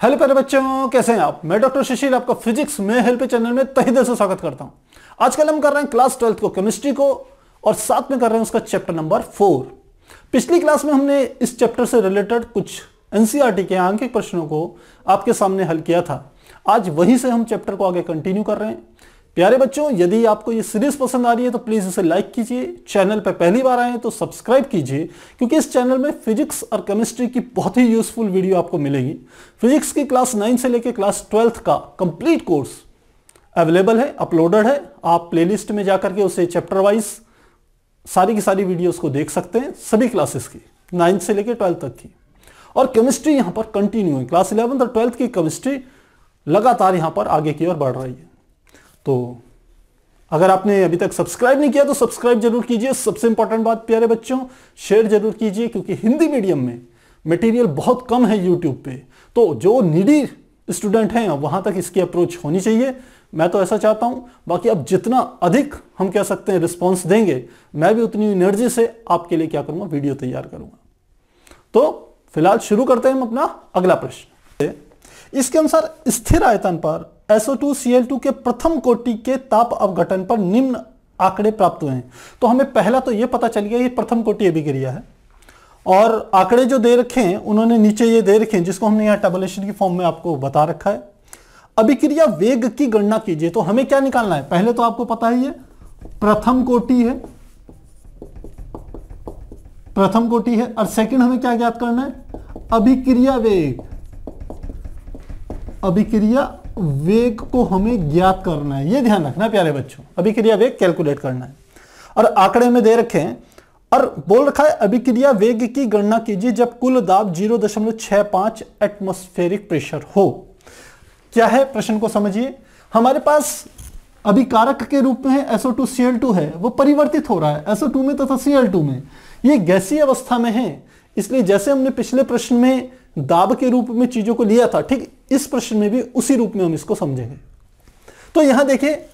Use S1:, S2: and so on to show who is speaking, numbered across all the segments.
S1: Hello प्यारे बच्चों, कैसे हैं आप। मैं डॉक्टर सुशील आपका फिजिक्स में हेल्प चैनल में तहे दिल से स्वागत करता हूं। आजकल हम कर रहे हैं क्लास 12 को केमिस्ट्री को और साथ में कर रहे हैं उसका चैप्टर नंबर 4। पिछली क्लास में हमने इस चैप्टर से रिलेटेड कुछ एनसीईआरटी के आंकिक प्रश्नों को आपके सामने हल किया था। आज वहीं से हम चैप्टर को आगे कंटिन्यू कर रहे हैं। प्यारे बच्चों, यदि आपको ये सीरीज पसंद आ रही है तो प्लीज इसे लाइक कीजिए। चैनल पर पहली बार आए हैं तो सब्सक्राइब कीजिए, क्योंकि इस चैनल में फिजिक्स और केमिस्ट्री की बहुत ही यूजफुल वीडियो आपको मिलेगी। फिजिक्स की क्लास 9 से लेकर क्लास 12 का कंप्लीट कोर्स अवेलेबल है, अपलोडेड है। आप प्लेलिस्ट में जाकर के उसे चैप्टर वाइज सारी की सारी वीडियोस को देख सकते हैं, सभी क्लासेस की 9 से लेकर 12 तक की। और केमिस्ट्री यहां पर कंटिन्यू है, क्लास 11 और 12 की केमिस्ट्री लगातार यहां पर आगे की ओर बढ़ रही है। तो अगर आपने अभी तक सब्सक्राइब नहीं किया तो सब्सक्राइब जरूर कीजिए। सबसे इंपॉर्टेंट बात प्यारे बच्चों, शेयर जरूर कीजिए, क्योंकि हिंदी मीडियम में मटेरियल बहुत कम है यूट्यूब पे। तो जो नीडी स्टूडेंट हैं वहां तक इसकी अप्रोच होनी चाहिए। मैं तो ऐसा चाहता हूं। बाकी अब जितना अधिक हम कह सकते हैं रिस्पॉन्स देंगे, मैं भी उतनी एनर्जी से आपके लिए क्या करूंगा, वीडियो तैयार करूंगा। तो फिलहाल शुरू करते हैं हम अपना अगला प्रश्न। इसके अनुसार स्थिर आयतन पर SO2Cl2 के प्रथम कोटि के ताप अपघटन पर निम्न आंकड़े प्राप्त हुए हैं। तो हमें पहला तो यह पता चल गया ये प्रथम कोटि अभिक्रिया है, और आंकड़े जो दे रखे हैं उन्होंने नीचे ये दे रखे हैं, जिसको हमने यहाँ टेबुलेशन की फॉर्म में आपको बता रखा है। अभिक्रिया वेग की गणना कीजिए। तो हमें क्या निकालना है, पहले तो आपको पता ही है प्रथम कोटि है, प्रथम कोटि है। और सेकंड हमें क्या ज्ञात करना है, अभिक्रिया वेग। अभिक्रिया वेग को हमें ज्ञात करना है, ये ध्यान रखना प्यारे बच्चों। अभिक्रिया वेग कैलकुलेट करना है और आंकड़े में दे रखे हैं और बोल रखा है अभिक्रिया वेग की गणना कीजिए जब कुल दाब 0.65 एटमॉस्फेरिक प्रेशर हो। क्या है प्रश्न को समझिए। हमारे पास अभिकारक के रूप में SO2Cl2 है, वो परिवर्तित हो रहा है SO2 में तथा Cl2 में। ये गैसीय अवस्था में है, इसलिए जैसे हमने पिछले प्रश्न में दाब के रूप में चीजों को लिया था, ठीक इस प्रश्न में भी उसी रूप में हम इसको समझेंगे। तो यहां देखिए,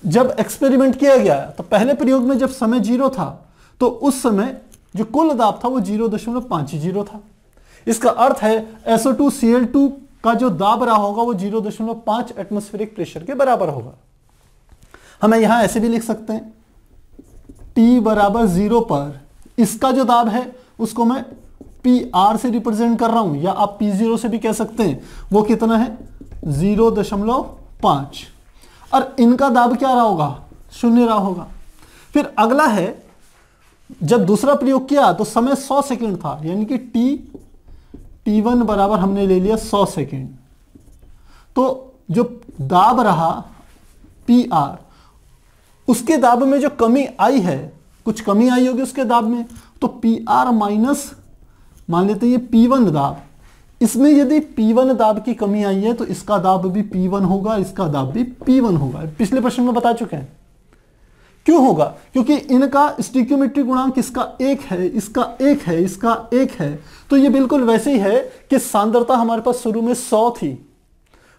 S1: जब एक्सपेरिमेंट किया गया तो पहले प्रयोग में जब समय 0 था तो उस समय जो कुल दाब था वो 0.50 था। इसका अर्थ है SO2Cl2 का जो दाब रहा होगा वो 0.5 एटमॉस्फेरिक प्रेशर के बराबर होगा। हमें यहां ऐसे भी लिख सकते हैं, T बराबर 0 पर इसका जो दाब है उसको मैं PR से रिप्रेजेंट कर रहा हूं, या आप P0 से भी कह सकते हैं। वो कितना है 0.5, और इनका दाब क्या रहा होगा, 0 रहा होगा। फिर अगला है, जब दूसरा प्रयोग किया तो समय 100 सेकंड था, यानी कि T1 बराबर हमने ले लिया 100 सेकंड। तो जो दाब रहा PR, उसके दाब में जो कमी आई है, कुछ कमी आई होगी उसके दाब में, तो PR माइनस मान लेते हैं ये P1 दाब। इसमें यदि P1 दाब की कमी आई है तो इसका दाब भी P1 होगा, इसका दाब भी P1 होगा। पिछले प्रश्न में बता चुके हैं। क्यों होगा, क्योंकि इनका स्टिक्योमेट्रिक गुणांक इसका 1 है, इसका 1 है, इसका 1 है। तो ये बिल्कुल वैसे ही है कि सांद्रता हमारे पास शुरू में 100 थी,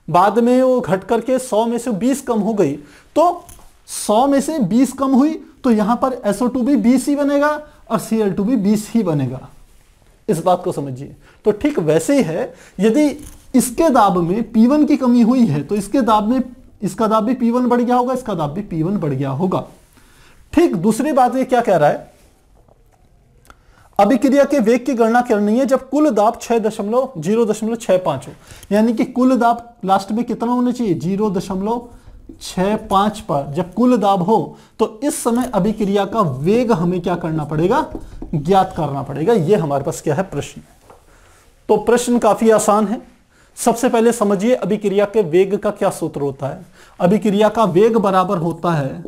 S1: बाद में वो घट करके 100 में से 20 कम हो गई। तो 100 में से 20 कम हुई तो यहां पर SO2 भी 20 ही बनेगा और Cl2 भी 20 ही बनेगा। इस बात को समझिए। तो ठीक वैसे ही है, यदि इसके दाब में P1 की कमी हुई है तो इसके दाब में इसका दाब भी P1 बढ़ गया होगा, इसका दाब भी P1 बढ़ गया होगा। ठीक दूसरी बात ये क्या कह रहा है, अभिक्रिया के वेग की गणना करनी है जब कुल दाब 0.65 हो, यानी कि कुल दाब लास्ट में कितना होना चाहिए, 0.65 पर जब कुल दाब हो तो इस समय अभिक्रिया का वेग हमें क्या करना पड़ेगा, ज्ञात करना पड़ेगा। यह हमारे पास क्या है प्रश्न। तो प्रश्न काफी आसान है। सबसे पहले समझिए अभिक्रिया के वेग का क्या सूत्र होता है। अभिक्रिया का वेग बराबर होता है,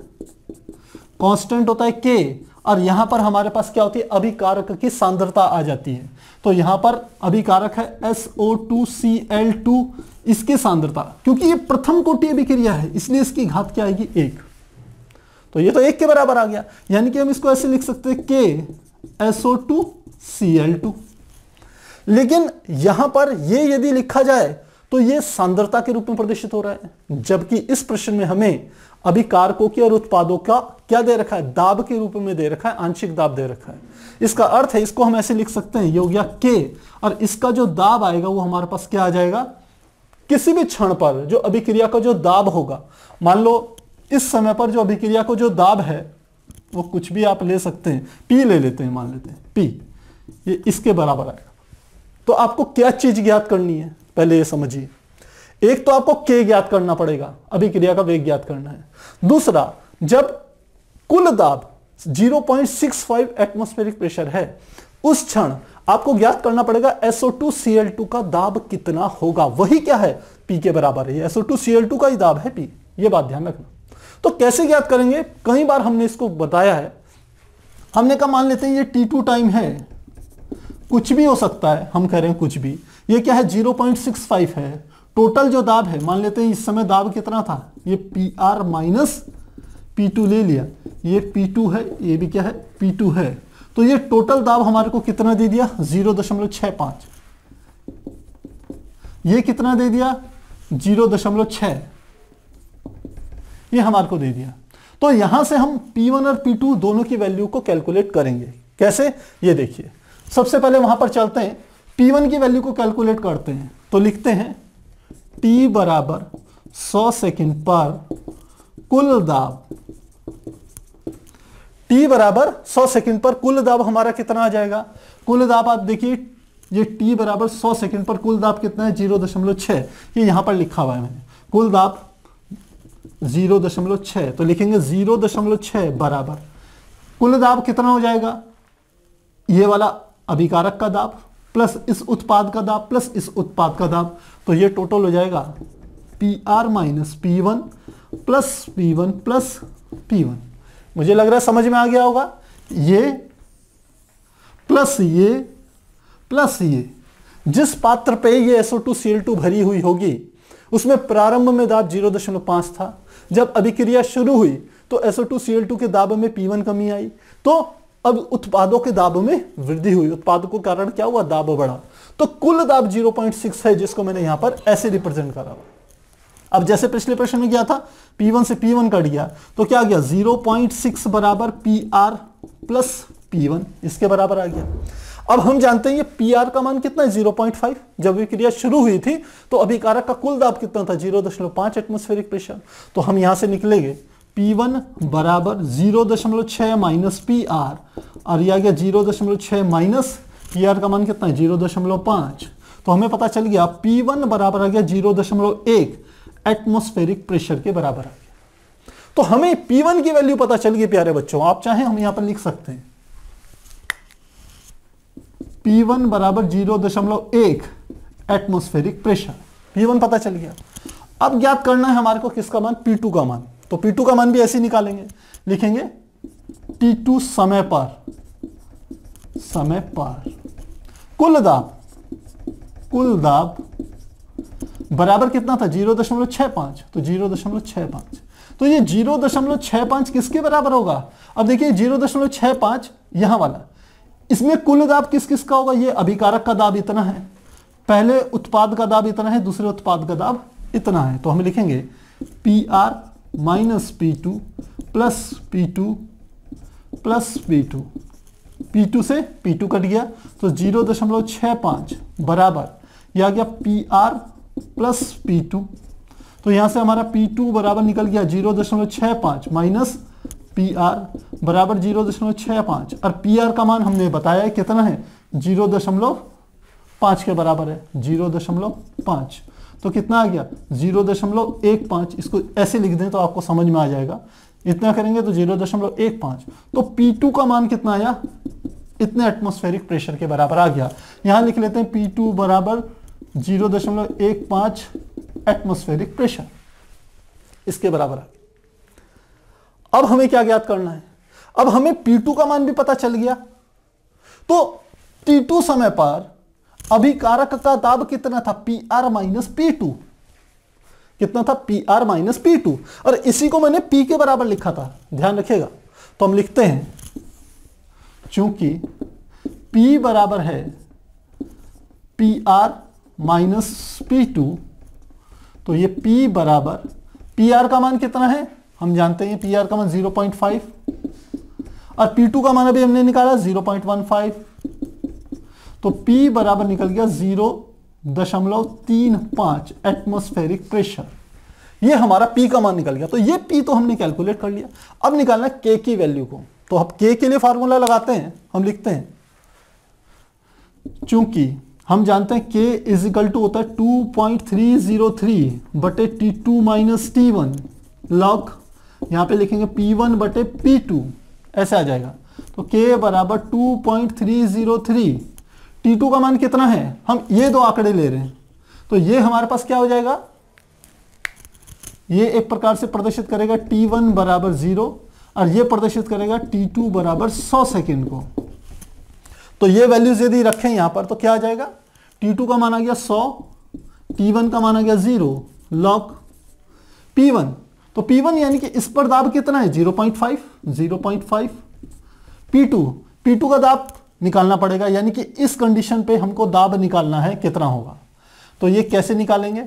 S1: कांस्टेंट होता है K, और यहां पर हमारे पास क्या होती है, अभिकारक की सांद्रता आ जाती है। तो यहां पर अभिकारक है SO2Cl2, इसकी सांद्रता, क्योंकि ये प्रथम कोटि अभिक्रिया है इसलिए इसकी घात क्या आएगी, 1। तो ये तो 1 के बराबर आ गया, यानी कि हम इसको ऐसे लिख सकते हैं K SO2Cl2। लेकिन यहां पर ये यदि लिखा जाए तो ये सांद्रता के रूप में प्रदर्शित हो रहा है, जबकि इस प्रश्न में हमें अभिकारकों की और उत्पादों का क्या दे रखा है, दाब के रूप में दे रखा है, आंशिक दाब दे रखा है। इसका अर्थ है, इसको हम ऐसे लिख सकते हैं, ये हो गया K, और इसका जो दाब आएगा वो हमारे पास क्या आ जाएगा, किसी भी क्षण पर जो अभिक्रिया का जो दाब होगा, मान लो इस समय पर जो अभिक्रिया को जो दाब है वो कुछ भी आप ले सकते हैं, P ले लेते हैं, मान लेते हैं P, ये इसके बराबर आएगा। तो आपको क्या चीज ज्ञात करनी है, पहले ये समझिए। एक तो आपको K ज्ञात करना पड़ेगा, अभिक्रिया का वेग ज्ञात करना है। दूसरा, जब कुल दाब 0.65 एटमॉस्फेरिक प्रेशर है, उस क्षण आपको ज्ञात करना पड़ेगा SO2Cl2 का दाब कितना होगा। वही क्या है, P के बराबर है। SO2Cl2 का ही दाब है P, ये बात ध्यान रखना। तो कैसे ज्ञात करेंगे, कई बार हमने इसको बताया है। हमने कहा मान लेते हैं ये T2 टाइम है, कुछ भी हो सकता है, हम कह रहे हैं कुछ भी। ये क्या है, 0.65 है। टोटल जो दाब है, मान लेते हैं इस समय दाब कितना था, ये PR माइनस P2 ले लिया, ये P2 है, ये भी क्या है, P2 है। तो ये टोटल दाब हमारे को कितना दे दिया, 0.65। ये कितना दे दिया, 0.6, ये हमारे को दे दिया। तो यहां से हम P1 और P2 दोनों की वैल्यू को कैलकुलेट करेंगे। कैसे, ये देखिए। सबसे पहले वहां पर चलते हैं, P1 की वैल्यू को कैलकुलेट करते हैं। तो लिखते हैं T बराबर 100 सेकेंड पर कुल दाब। T बराबर 100 सेकेंड पर कुल दाब हमारा कितना आ जाएगा, कुल दाब आप देखिए, ये T बराबर 100 सेकेंड पर कुल दाब कितना है, 0.6। ये यहां पर लिखा हुआ है मैंने, कुल दाब 0.6। तो लिखेंगे 0.6 बराबर कुल दाब कितना हो जाएगा, ये वाला अभिकारक का दाब प्लस इस उत्पाद का दाब प्लस इस उत्पाद का दाब। तो ये टोटल हो जाएगा PR minus P1 plus P1 plus P1। मुझे लग रहा है समझ में आ गया होगा। ये प्लस ये प्लस ये, जिस पात्र पे ये SO2Cl2 भरी हुई होगी उसमें प्रारंभ में दाब 0.5 था। जब अभिक्रिया शुरू हुई तो SO2Cl2 के दाब में P1 कमी आई, तो अब उत्पादों के दाब में वृद्धि हुई। उत्पादों के कारण क्या हुआ, दाब बढ़ा। तो कुल दाब 0.6 है, जिसको मैंने यहां पर ऐसे रिप्रेजेंट करा हुआ। अब जैसे पिछले प्रश्न में गया था, P1 से P1 कट गया, तो क्या गया, 0.6 बराबर PR प्लस P1, इसके बराबर आ गया। अब हम जानते हैं ये PR का मान कितना है, 0.5। जब अभिक्रिया शुरू हुई थी तो अभिकारक का कुल दाब कितना था, 0.5 एटमॉस्फेरिक प्रेशर। तो हम यहां से निकलेंगे P1 बराबर 0.6 माइनस PR, और यह आ गया 0.6 माइनस PR का मान कितना है, 0.5। तो हमें पता चल गया P1 बराबर आ गया 0.1 एटमॉस्फेरिक प्रेशर के बराबर आ गया। तो हमें P1 की वैल्यू पता चल गई प्यारे बच्चों। आप चाहें हम यहां पर लिख सकते हैं P1 बराबर 0.1 एटमॉस्फेरिक प्रेशर। P1 पता चल गया। अब ज्ञात करना है हमारे को किसका मान, P2 का मान। तो P2 का मान भी ऐसे निकालेंगे, लिखेंगे T2 समय पर कुल दाब बराबर कितना था, 0.65। तो 0.65, तो ये 0.65 किसके बराबर होगा। अब देखिए 0.65 यहां वाला, इसमें कुल दाब किस किस का होगा, ये अभिकारक का दाब इतना है, पहले उत्पाद का दाब इतना है, दूसरे उत्पाद का दाब इतना है। तो हम लिखेंगे PR minus P2 plus P2 plus P2, P2 से P2 कट गया, तो 0.65 बराबर यह आ गया PR प्लस P2। तो यहां से हमारा P2 बराबर निकल गया 0.65 माइनस PR बराबर 0.65, और PR का मान हमने बताया है कितना है, 0.5 के बराबर है, 0.5। तो कितना आ गया, 0.15। इसको ऐसे लिख दें तो आपको समझ में आ जाएगा। इतना करेंगे तो 0.15। तो P2 का मान कितना आया, इतने एटमॉस्फेरिक प्रेशर के बराबर आ गया। यहां लिख लेते हैं P2 बराबर 0.15 एटमॉस्फेरिक प्रेशर, इसके बराबर आ गया। अब हमें क्या ज्ञात करना है, अब हमें P2 का मान भी पता चल गया। तो T2 समय पर अभिकारक का दाब कितना था, PR माइनस P2। कितना था, PR माइनस P2, और इसी को मैंने P के बराबर लिखा था, ध्यान रखिएगा। तो हम लिखते हैं चूंकि P बराबर है PR माइनस P2, तो ये P बराबर, PR का मान कितना है हम जानते हैं, PR का मान 0.5, और P2 का मान अभी हमने निकाला 0.15। तो P बराबर निकल गया 0.35 एटमॉस्फेरिक प्रेशर। ये हमारा P का मान निकल गया। तो ये P तो हमने कैलकुलेट कर लिया। अब निकालना K की वैल्यू को। तो अब K के लिए फार्मूला लगाते हैं, हम लिखते हैं, चूंकि हम जानते हैं K इज इक्वल टू होता है 2.303 बटे T2 माइनस T1 लॉग, यहां पे लिखेंगे P1 बटे P2, ऐसे आ जाएगा। तो K बराबर 2.303, T2 का मान कितना है, हम ये दो आंकड़े ले रहे हैं, तो ये हमारे पास क्या हो जाएगा, ये एक प्रकार से प्रदर्शित करेगा T1 बराबर 0 और ये प्रदर्शित करेगा T2 बराबर 100 सेकेंड को। तो ये वैल्यूज यदि रखें यहां पर तो क्या आ जाएगा, T2 का मान आ गया 100, T1 का मान आ गया 0 लॉग P1। तो P1 यानी कि इस पर दाब कितना है 0.5। P2 का दाब निकालना पड़ेगा, यानी कि इस कंडीशन पे हमको दाब निकालना है कितना होगा। तो ये कैसे निकालेंगे,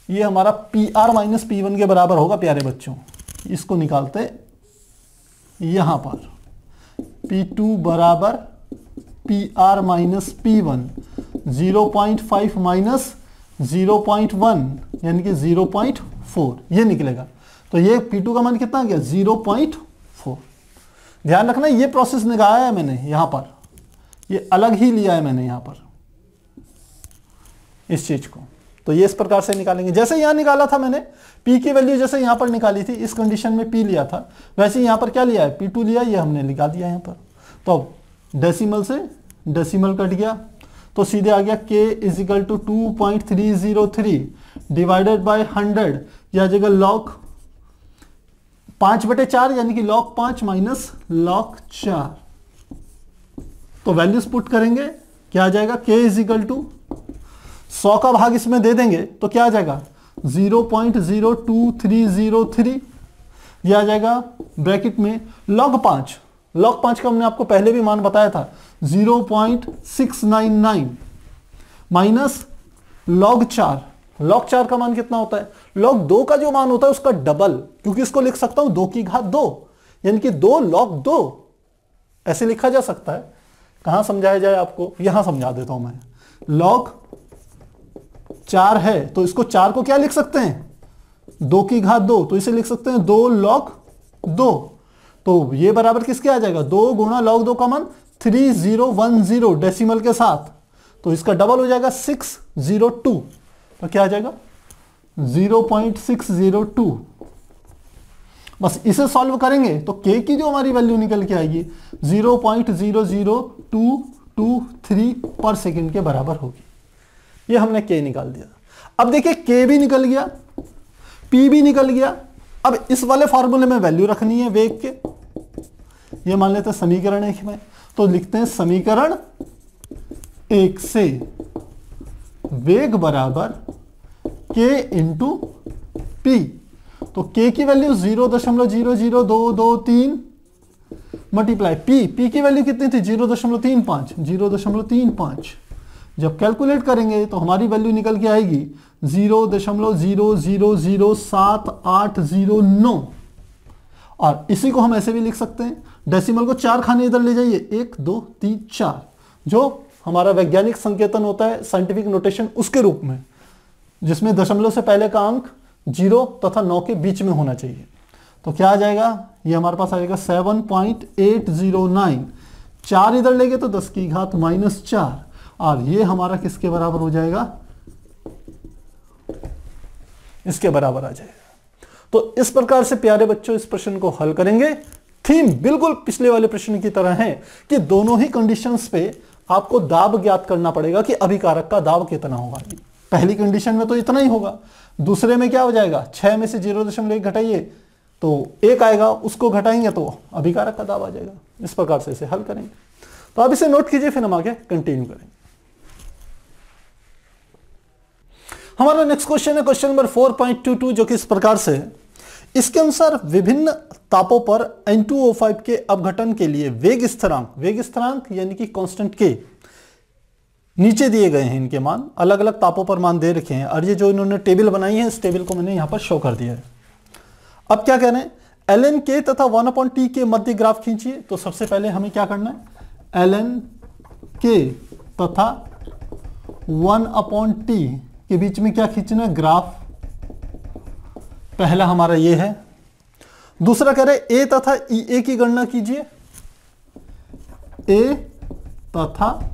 S1: ये हमारा PR माइनस P1 के बराबर होगा प्यारे बच्चों। इसको निकालते यहां पर P2 बराबर PR माइनस P1, 0.5 माइनस 0.1 यानी कि 0.4 ये निकलेगा। तो ये P2 का मान कितना आ गया 0.4। ध्यान रखना ये प्रोसेस निकाला है मैंने यहां पर, ये अलग ही लिया है मैंने यहां पर इस चीज को। तो ये इस प्रकार से निकालेंगे, जैसे यहां निकाला था मैंने P की वैल्यू जैसे यहां पर निकाली थी, इस कंडीशन में P लिया था, वैसे यहां पर क्या लिया है P2 लिया, ये हमने निकाल दिया यहां पर। तो डेसिमल से डेसिमल कट गया, तो सीधे आ गया K is equal to 2.303 divided by 100, या जगह लॉग 5/4 यानी कि लॉग 5 माइनस लॉग 4। तो वैल्यूज पुट करेंगे, क्या आ जाएगा K इज इक्वल टू 100 का भाग इसमें दे देंगे तो क्या आ जाएगा 0.02303, यह आ जाएगा ब्रैकेट में लॉग 5। लॉग 5 का हमने आपको पहले भी मान बताया था 0.699 माइनस लॉग 4। लॉग 4 का मान कितना होता है, लॉग 2 का जो मान होता है उसका डबल, क्योंकि इसको लिख सकता हूं 2 की घात 2 यानी कि 2 लॉग 2, ऐसे लिखा जा सकता है। कहां समझाया जाए आपको, यहां समझा देता हूं मैं। लॉग 4 है तो इसको 4 को क्या लिख सकते हैं 2 की घात 2, तो इसे लिख सकते हैं 2 लॉग 2। तो ये बराबर किसके आ जाएगा 2 गुणा लॉग 2 का मान 3010 डेसिमल के साथ, तो इसका डबल हो जाएगा 602। तो क्या आ जाएगा 0.602। बस इसे सॉल्व करेंगे तो K की जो हमारी वैल्यू निकल के आएगी 0.00223 पर सेकेंड के बराबर होगी। ये हमने K निकाल दिया। अब देखिए K भी निकल गया, P भी निकल गया। अब इस वाले फॉर्मूले में वैल्यू रखनी है वेग के, ये मान लेते हैं समीकरण 1 में, तो लिखते हैं समीकरण 1 से वेग बराबर K इंटू P। तो K की वैल्यू 0.00223 मल्टीप्लाई P की वैल्यू कितनी थी 0.35। जब कैलकुलेट करेंगे तो हमारी वैल्यू निकल के आएगी 0.0007809। और इसी को हम ऐसे भी लिख सकते हैं, डेसिमल को 4 खाने इधर ले जाइए, 1 2 3 4, जो हमारा वैज्ञानिक संकेतन होता है साइंटिफिक नोटेशन उसके रूप में, जिसमें दशमलव से पहले का अंक 0 तथा 9 के बीच में होना चाहिए। तो क्या आ जाएगा, ये हमारे पास आ जाएगा 7.809। 4 इधर ले गए तो 10 की घात -4, और ये हमारा किसके बराबर हो जाएगा, इसके बराबर आ जाएगा। तो इस प्रकार से प्यारे बच्चों इस प्रश्न को हल करेंगे। थीम बिल्कुल पिछले वाले प्रश्न की तरह है कि दोनों ही कंडीशंस पे आपको दाब ज्ञात करना पड़ेगा कि अभिकारक का दाब कितना होगा। पहली कंडीशन में तो इतना ही होगा, दूसरे में क्या हो जाएगा 6 में से 0.1 घटाइए तो 1 आएगा, उसको घटाएंगे तो अभिकारक का दाब आ जाएगा। इस प्रकार से इसे हल करेंगे। तो आप इसे नोट कीजिए, फिर हम आगे कंटिन्यू करेंगे। हमारा नेक्स्ट क्वेश्चन है क्वेश्चन नंबर 4.22, जो कि इस प्रकार से है। इसके अनुसार विभिन्न तापों पर N2O5 के अपघटन के लिए वेग स्थिरांक यानी कि कांस्टेंट K नीचे दिए गए हैं। इनके मान अलग अलग तापों पर मान दे रखे हैं, और ये जो इन्होंने टेबल बनाई है इस टेबल को मैंने यहां पर शो कर दिया है। अब क्या कह रहे हैं, ln K तथा 1/T के मध्य ग्राफ खींचिए। तो सबसे पहले हमें क्या करना है, ln K तथा 1/t के बीच में क्या खींचना है, ग्राफ। पहला हमारा ये है। दूसरा कह रहे ए तथा ई ए की गणना कीजिए। ए तथा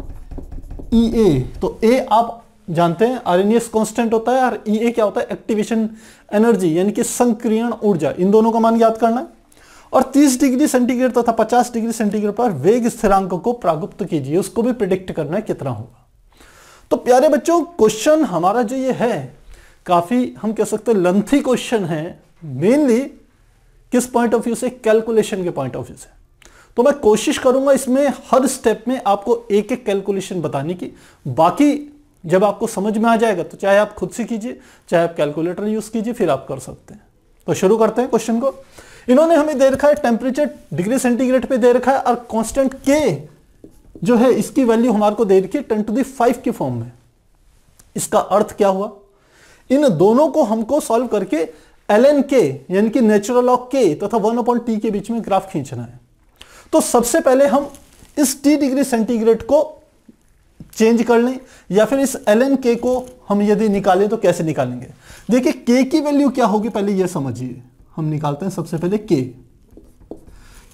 S1: ई ए, तो ए आप जानते हैं आरएनएस कांस्टेंट होता है और ई ए क्या होता है, एक्टिवेशन एनर्जी यानी कि संक्रियण ऊर्जा। इन दोनों का मान याद करना है। और 30 डिग्री सेंटीग्रेड तथा 50 डिग्री सेंटीग्रेड पर वेग स्थिरांक को प्रागुप्त कीजिए, उसको भी प्रिडिक्ट करना है कितना होगा। तो प्यारे बच्चों, क्वेश्चन हमारा जो ये है काफी हम कह सकते हैं लेंथी क्वेश्चन है, मेनली किस पॉइंट ऑफ व्यू से, कैलकुलेशन के पॉइंट ऑफ व्यू से। तो मैं कोशिश करूंगा इसमें हर स्टेप में आपको एक एक कैलकुलेशन बताने की। बाकी जब आपको समझ में आ जाएगा तो चाहे आप खुद से कीजिए, चाहे आप कैलकुलेटर यूज कीजिए, फिर आप कर सकते हैं। तो शुरू करते हैं क्वेश्चन को। इन्होंने हमें दे रखा है टेम्परेचर डिग्री सेंटीग्रेड पे दे रखा है और कांस्टेंट के जो है इसकी वैल्यू हमारे को दे रखी है 10⁵ की फॉर्म में। इसका अर्थ क्या हुआ, इन दोनों को हमको सॉल्व करके ln के यानी कि नेचुरल लॉग के तथा 1/t के बीच में ग्राफ खींचना है। तो सबसे पहले हम इस t डिग्री सेंटीग्रेड को चेंज कर लें, या फिर इस ln k को हम यदि निकालें तो कैसे निकालेंगे। देखिए k की वैल्यू क्या होगी पहले ये समझिए। हम निकालते हैं सबसे पहले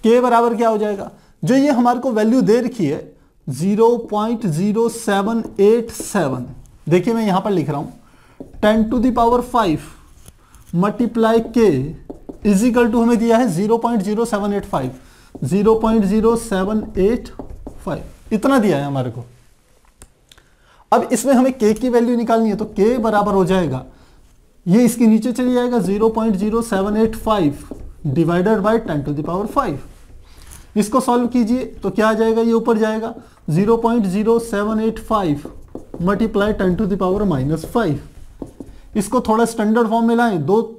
S1: k बराबर क्या हो जाएगा, जो ये हमारे को वैल्यू दे रखी है 0.0787। देखिए मैं यहां पर लिख रहा हूं 10⁵ multiply k is equal to हमें दिया है 0.0785, 0.0785 इतना दिया है हमारे को। अब इसमें हमें k की वैल्यू निकालनी है, तो k बराबर हो जाएगा, ये इसके नीचे चली जाएगा 0.0785 डिवाइडेड बाय 10⁵। इसको सॉल्व कीजिए तो क्या आ जाएगा, ये ऊपर जाएगा 0.0785 मल्टीप्लाई 10⁻⁻5। इसको थोड़ा स्टैंडर्ड फॉर्म में लाएं, दो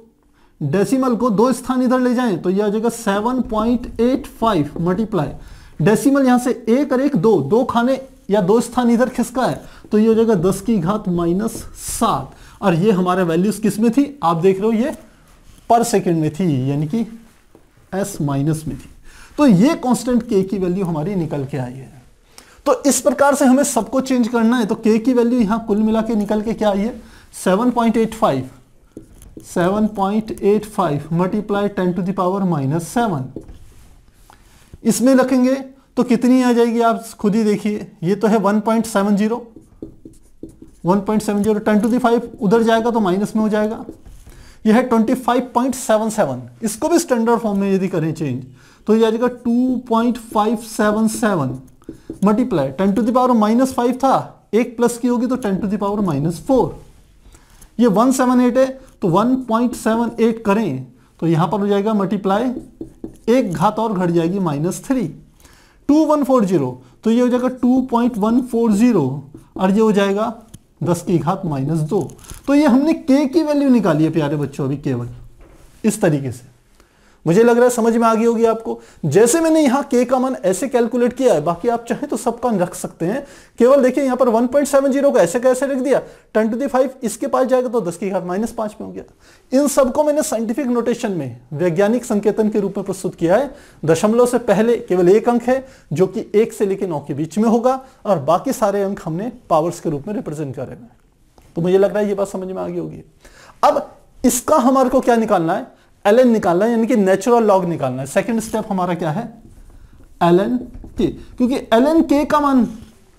S1: डेसिमल को दो स्थान इधर ले जाएं तो ये आ जाएगा 7.85 मल्टीप्लाई डेसिमल यहां से एक और एक दो खाने या दो स्थान इधर खिसका है तो ये हो जाएगा 10⁻⁷। और ये हमारे वैल्यूज किस में थी, आप देख रहे हो ये पर सेकंड में थी, यानी कि s माइनस में थी। तो ये कांस्टेंट k की वैल्यू हमारी निकल के आई है। तो इस प्रकार से हमें सबको चेंज करना है। तो k की वैल्यू यहां कुल मिला के निकल के क्या आई है 7.85 मल्टीप्लाई 10⁻⁻7। इसमें रखेंगे तो कितनी आ जाएगी आप खुद ही देखिए, ये तो है 1.70 10⁵ उधर जाएगा तो माइनस में हो जाएगा, यह है 25.77। इसको भी स्टैंडर्ड फॉर्म में यदि करें चेंज तो ये आ जाएगा 2.577 मल्टीप्लाई 10⁻⁻5 था, एक प्लस की होगी तो 10⁻⁻4। ये 178 है तो 1.78 करें तो यहां पर हो जाएगा मल्टीप्लाई, एक घात और घट जाएगी -3। 2140 तो ये हो जाएगा 2.140 और ये हो जाएगा 10⁻⁻2। तो ये हमने k की वैल्यू निकाली है प्यारे बच्चों, अभी केवल इस तरीके से। मुझे लग रहा है समझ में आ गई होगी आपको। जैसे मैंने यहाँ k का मान ऐसे कैलकुलेट किया है, बाकी आप चाहें तो सबका रख सकते हैं। केवल देखिए यहाँ पर 1.70 को ऐसे कैसे रख दिया, 10⁵ इसके पास जाएगा तो 10⁻⁻5 में हो गया। इन सबको मैंने साइंटिफिक नोटेशन में वैज्ञानिक संकेतन के रूप में प्रस्तुत किया है। दशमलव से पहले केवल एक अंक है जो कि 1 से लेकर 9 के बीच में होगा, और बाकी सारे अंक हमने पावर्स के रूप में रिप्रेजेंट करे हैं। तो मुझे लग रहा है ये बात समझ में आ गई होगी। अब इसका हमारे को क्या निकालना है, ln निकालना है, यानी कि नेचुरल लॉग निकालना है। सेकंड स्टेप हमारा क्या है, ln k, क्योंकि ln k का मान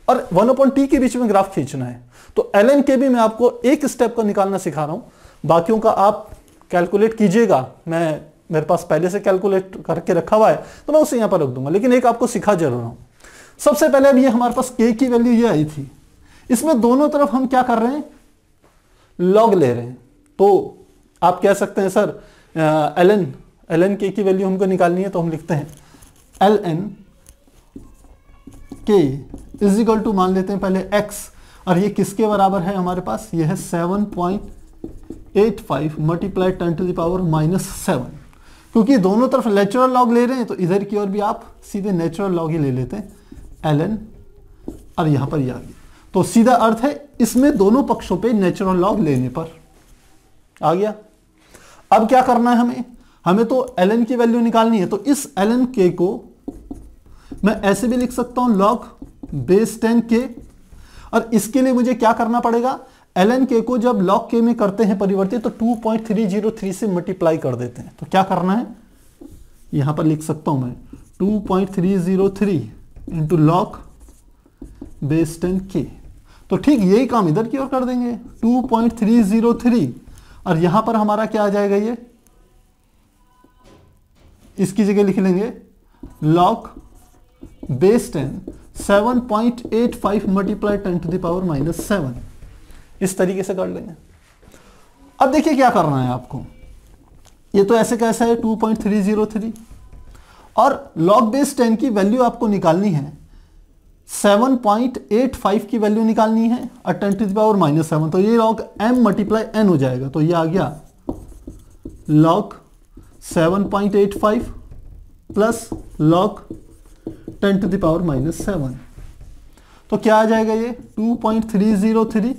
S1: और 1/t के बीच में ग्राफ खींचना है। तो ln k भी मैं आपको एक स्टेप का निकालना सिखा रहा हूं, बाकियों का आप कैलकुलेट कीजिएगा। मेरे पास पहले से कैलकुलेट करके रखा हुआ है तो मैं उसे यहां पर रख दूंगा, लेकिन एक आपको सिखा जरूर हूं। सबसे पहले अब ये हमारे पास k की वैल्यू ये आई थी, इसमें दोनों तरफ हम क्या कर रहे हैं, लॉग ले रहे हैं। तो आप कह सकते हैं सर ln k की वैल्यू हमको निकालनी है, तो हम लिखते हैं ln k is equal to, मान लेते हैं पहले x, और ये किसके बराबर है हमारे पास, ये है 7.85 मल्टीप्लाई 10⁻⁻7। क्योंकि दोनों तरफ नेचुरल लॉग ले रहे हैं तो इधर की ओर भी आप सीधे नेचुरल लॉग ही ले लेते हैं ln, और यहां पर ये आ गया। तो सीधा अर्थ है इसमें दोनों पक्षों पे नेचुरल लॉग लेने पर आ गया। अब क्या करना है हमें तो ln की वैल्यू निकालनी है। तो इस ln k को मैं ऐसे भी लिख सकता हूं log base 10k, और इसके लिए मुझे क्या करना पड़ेगा, ln k को जब log k में करते हैं परिवर्तित तो 2.303 से मल्टीप्लाई कर देते हैं। तो क्या करना है, यहां पर लिख सकता हूं मैं 2.303 इंटू log बेस 10k। तो ठीक यही काम इधर की ओर कर देंगे, 2.303 और यहां पर हमारा क्या आ जाएगा, ये इसकी जगह लिख लेंगे log base 10 7.85 multiply 10 to the power -7। इस तरीके से कर लेंगे। अब देखिए क्या करना है आपको, ये तो ऐसे कैसा है 2.303 और log बेस 10 की वैल्यू आपको निकालनी है, 7.85 की वैल्यू निकालनी है और 10 टू द पावर -7, तो ये log m मल्टीप्लाई n हो जाएगा। तो ये आ गया log 7.85 plus log 10 to the power -7। तो क्या आ जाएगा, ये 2.303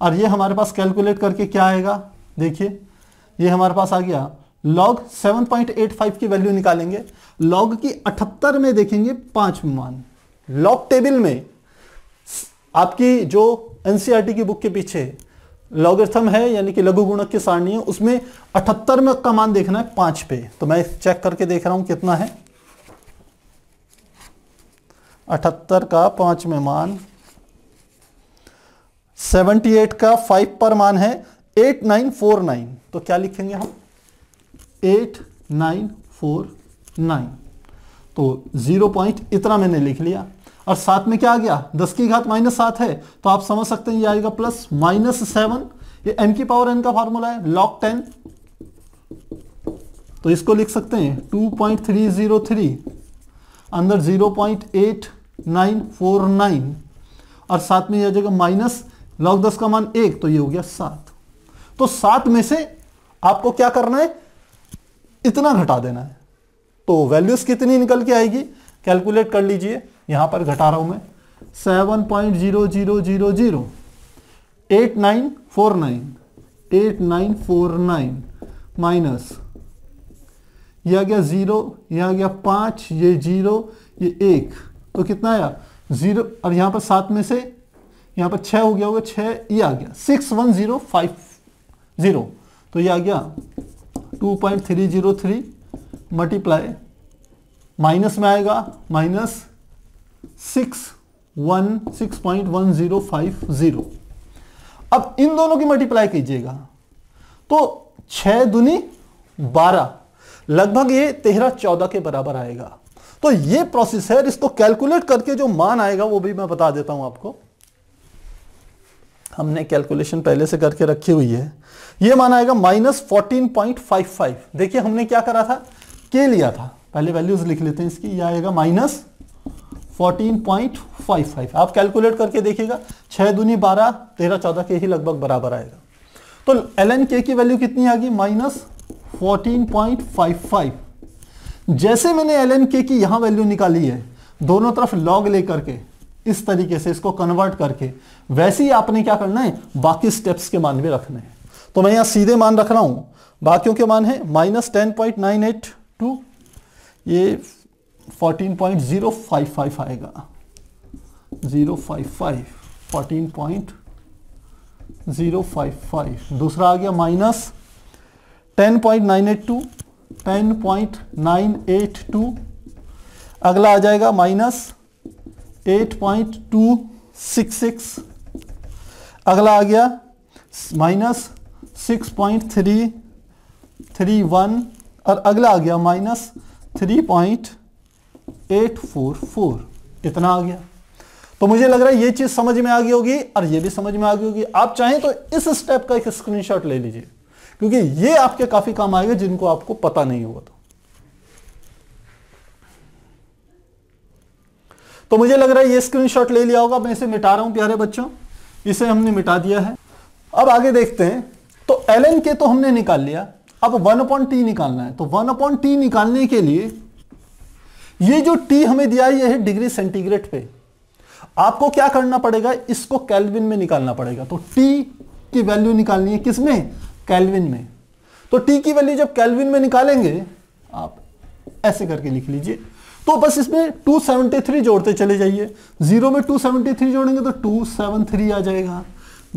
S1: और ये हमारे पास कैलकुलेट करके क्या आएगा, देखिए ये हमारे पास आ गया log 7.85 की वैल्यू निकालेंगे, log की 78 में देखेंगे 5 मान। log टेबल में आपकी जो एनसीईआरटी की बुक के पीछे लॉगरिथम है यानी कि लघु गुणक की सारणी है, उसमें 78 में का मान देखना है 5 पे। तो मैं चेक करके देख रहा हूं कितना है, 78 का 5 में मान, 78 का 5 पर मान है 8949। तो क्या लिखेंगे हम, 8949। तो 0 पॉइंट इतना मैंने लिख लिया और साथ में क्या आ गया, 10 की घात -7 है तो आप समझ सकते हैं ये आएगा प्लस -7। ये m की पावर n का फॉर्मूला है log 10, तो इसको लिख सकते हैं 2.303 अंदर 0.8949 और साथ में यह जगह माइनस log 10 का मान 1, तो ये हो गया 7। तो 7 में से आपको क्या करना है, इतना घटा देना है। तो वैल्यूज कितनी निकल के आएगी, कैलकुलेट कर लीजिए, यहां पर घटा रहा हूं मैं 7.0000 8949 माइनस ये आ गया 0, ये आ गया 5, ये 0, ये 1, तो कितना आया 0 और यहां पर 7 में से यहां पर 6 हो गया होगा, 6 ये आ गया 61050। तो ये आ गया 2.303 मल्टीप्लाई माइनस में आएगा -6.1050। अब इन दोनों की मल्टीप्लाई कीजिएगा तो 6 दूनी 12, लगभग ये 13-14 के बराबर आएगा। तो ये प्रोसेस है, इसको कैलकुलेट करके जो मान आएगा वो भी मैं बता देता हूं आपको। हमने कैलकुलेशन पहले से करके रखी हुई है। ये मान आएगा -14.55। देखिए हमने क्या करा था, के लिया था, पहले वैल्यूज लिख लेते हैं इसकी। ये आएगा -14.55। आप कैलकुलेट करके देखिएगा, 6 दूनी 12, 13-14 के ही लगभग बराबर आएगा। तो ln k की वैल्यू कितनी आ गई, -14.55। जैसे मैंने ln k की यहां वैल्यू निकाली है, दोनों तरफ log लेकर के इस तरीके से इसको कन्वर्ट करके, वैसे ही आपने क्या करना है, बाकी स्टेप्स के मान भी रखने हैं। तो मैं यहां सीधे मान रख रहा हूं, बाकियों के मान है -10.982, ये 14.055 आएगा, 055 14.055। दूसरा आ गया -10.982, 10.982। अगला आ जाएगा -8.266। अगला आ गया -6.331 और अगला आ गया -3.844। इतना आ गया। तो मुझे लग रहा है ये चीज समझ में आ गई होगी और ये भी समझ में आ गई होगी। आप चाहें तो इस स्टेप का एक स्क्रीनशॉट ले लीजिए, क्योंकि ये आपके काफी काम आएगा जिनको आपको पता नहीं होगा। तो मुझे लग रहा है ये स्क्रीनशॉट ले लिया होगा। मैं इसे मिटा रहा हूं प्यारे बच्चों, इसे हमने मिटा दिया है। अब आगे देखते हैं। तो ln k तो हमने निकाल लिया, अब 1/t निकालना है। तो 1/t निकालने के लिए ये जो t हमें दिया है, ये है डिग्री सेंटीग्रेड पे। आपको क्या करना पड़ेगा, इसको केल्विन में निकालना पड़ेगा। तो t की वैल्यू निकालनी है किसमें, केल्विन में। तो t की वैल्यू जब केल्विन में निकालेंगे, आप ऐसे करके लिख लीजिए। तो बस इसमें 273 जोड़ते चले जाइए। 0 में 273 जोड़ेंगे तो 273 आ जाएगा।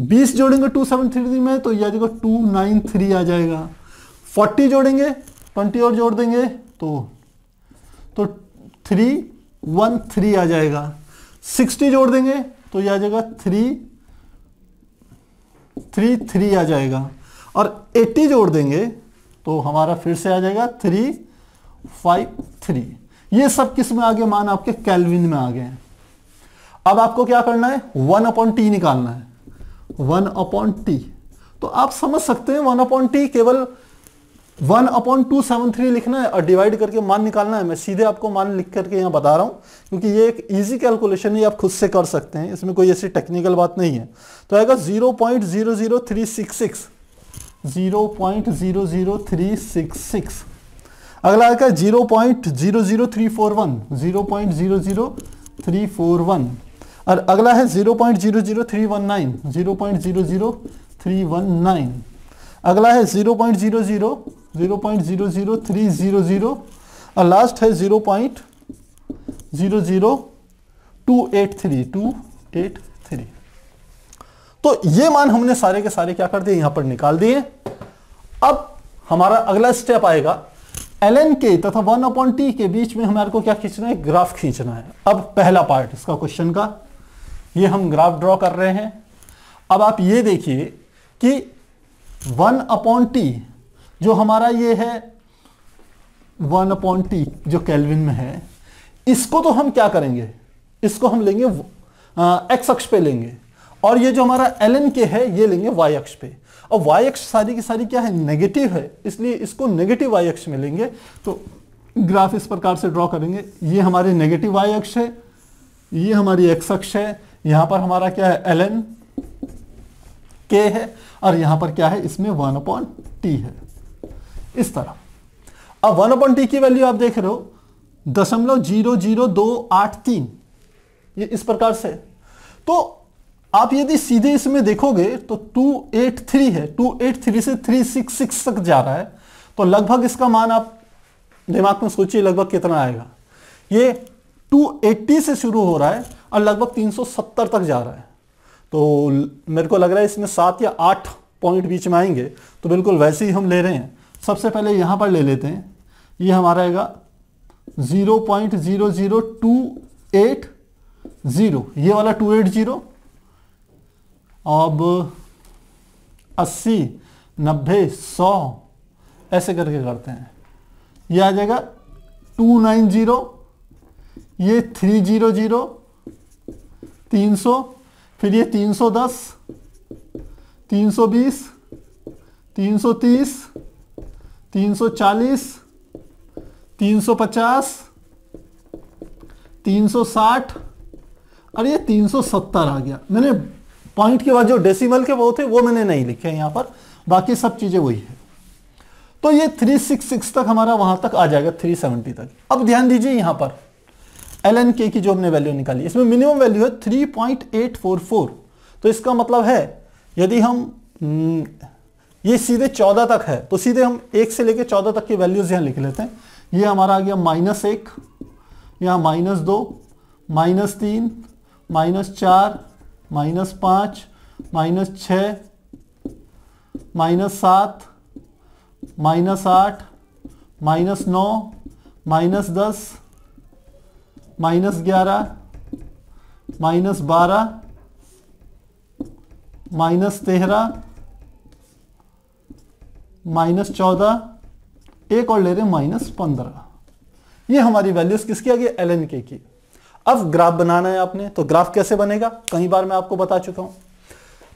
S1: 20 जोड़ेंगे 273 में तो यह आ जाएगा 293 आ जाएगा। 40 जोड़ेंगे, 20 और जोड़ देंगे तो 313 आ जाएगा। 60 जोड़ देंगे तो यह आ जाएगा 333 आ जाएगा। और 80 जोड़ देंगे तो हमारा फिर से आ जाएगा 353। ये सब किस में आ गए? मान आपके केल्विन में आ गए हैं। अब आपको क्या करना है? 1/t निकालना है। 1/t तो आप समझ सकते हैं 1/t केवल 1/273 लिखना है और डिवाइड करके मान निकालना है। मैं सीधे आपको मान लिख करके यहाँ बता रहा हूँ क्योंकि ये एक इजी कैलकुलेशन है, आप खुद से कर सकते हैं, इसमें कोई ऐसी टेक्निकल बात नहीं है। तो आएगा 0.00366, 0.00366। अगला आएगा 0.00341, 0.00341। और अगला है 0.00319, 0.00319। अगला है 0.00300 और लास्ट है 0.00283। तो ये मान हमने सारे के सारे क्या कर दिए? यहां पर निकाल दिए। अब हमारा अगला स्टेप आएगा ln के तथा 1/t के बीच में हमारे को क्या खींचना है? ग्राफ खींचना है। अब पहला पार्ट इसका क्वेश्चन का, ये हम ग्राफ ड्रॉ कर रहे हैं। अब आप ये देखिए कि 1/t जो हमारा ये है 1/t जो केल्विन में है, इसको तो हम क्या करेंगे? इसको हम लेंगे x अक्ष पे लेंगे और ये जो हमारा ln के है ये लेंगे y अक्ष पे। और y अक्ष सारी की सारी क्या है? नेगेटिव है, इसलिए इसको नेगेटिव y अक्ष में लेंगे। तो ग्राफ इस प्रकार से ड्रॉ करेंगे। ये हमारी नेगेटिव y अक्ष है, ये हमारी x अक्ष है, यहां पर हमारा क्या है? ln k है और यहां पर क्या है? इसमें 1/t है, इस तरह। अब 1/t की वैल्यू आप देख रहे हो 0.00283, ये इस प्रकार से। तो आप यदि सीधे इसमें देखोगे तो 283 है, 283 से 366 तक जा रहा है। तो लगभग इसका मान आप दिमाग में सोचिए लगभग कितना आएगा। ये 280 से शुरू हो रहा है और लगभग 370 तक जा रहा है। तो मेरे को लग रहा है इसमें 7 या 8 पॉइंट बीच में आएंगे। तो बिल्कुल वैसे ही हम ले रहे हैं। सबसे पहले यहां पर ले लेते हैं, ये हमारा आएगा 0.00280, ये वाला 280। अब 80, 90, 100 ऐसे करके करते हैं। ये आ जाएगा 290, ये 300, 300, फिर ये 310, 320, 330, 340, 350, 360 और ये 370 आ गया। मैंने पॉइंट के बाद जो डेसिमल के वो थे वो मैंने नहीं लिखे यहां पर, बाकी सब चीजें वही है। तो ये 366 तक हमारा वहां तक आ जाएगा, 370 तक। अब ध्यान दीजिए यहां पर ln k की जो हमने वैल्यू निकाली, इसमें मिनिमम वैल्यू है 3.844। तो इसका मतलब है यदि हम ये सीधे 14 तक है तो सीधे हम 1 से लेकर 14 तक की वैल्यूज यहां लिख लेते हैं। ये हमारा आ गया -1, यहाँ -2, -3, -4, -5, -6, -7, -8, -9, -10, -11, -12, -13, -14, एक और ले रहे हैं -15। ये हमारी वैल्यूज किसकी आ गई? ln k की। अब ग्राफ बनाना है आपने, तो ग्राफ कैसे बनेगा? कई बार मैं आपको बता चुका हूं।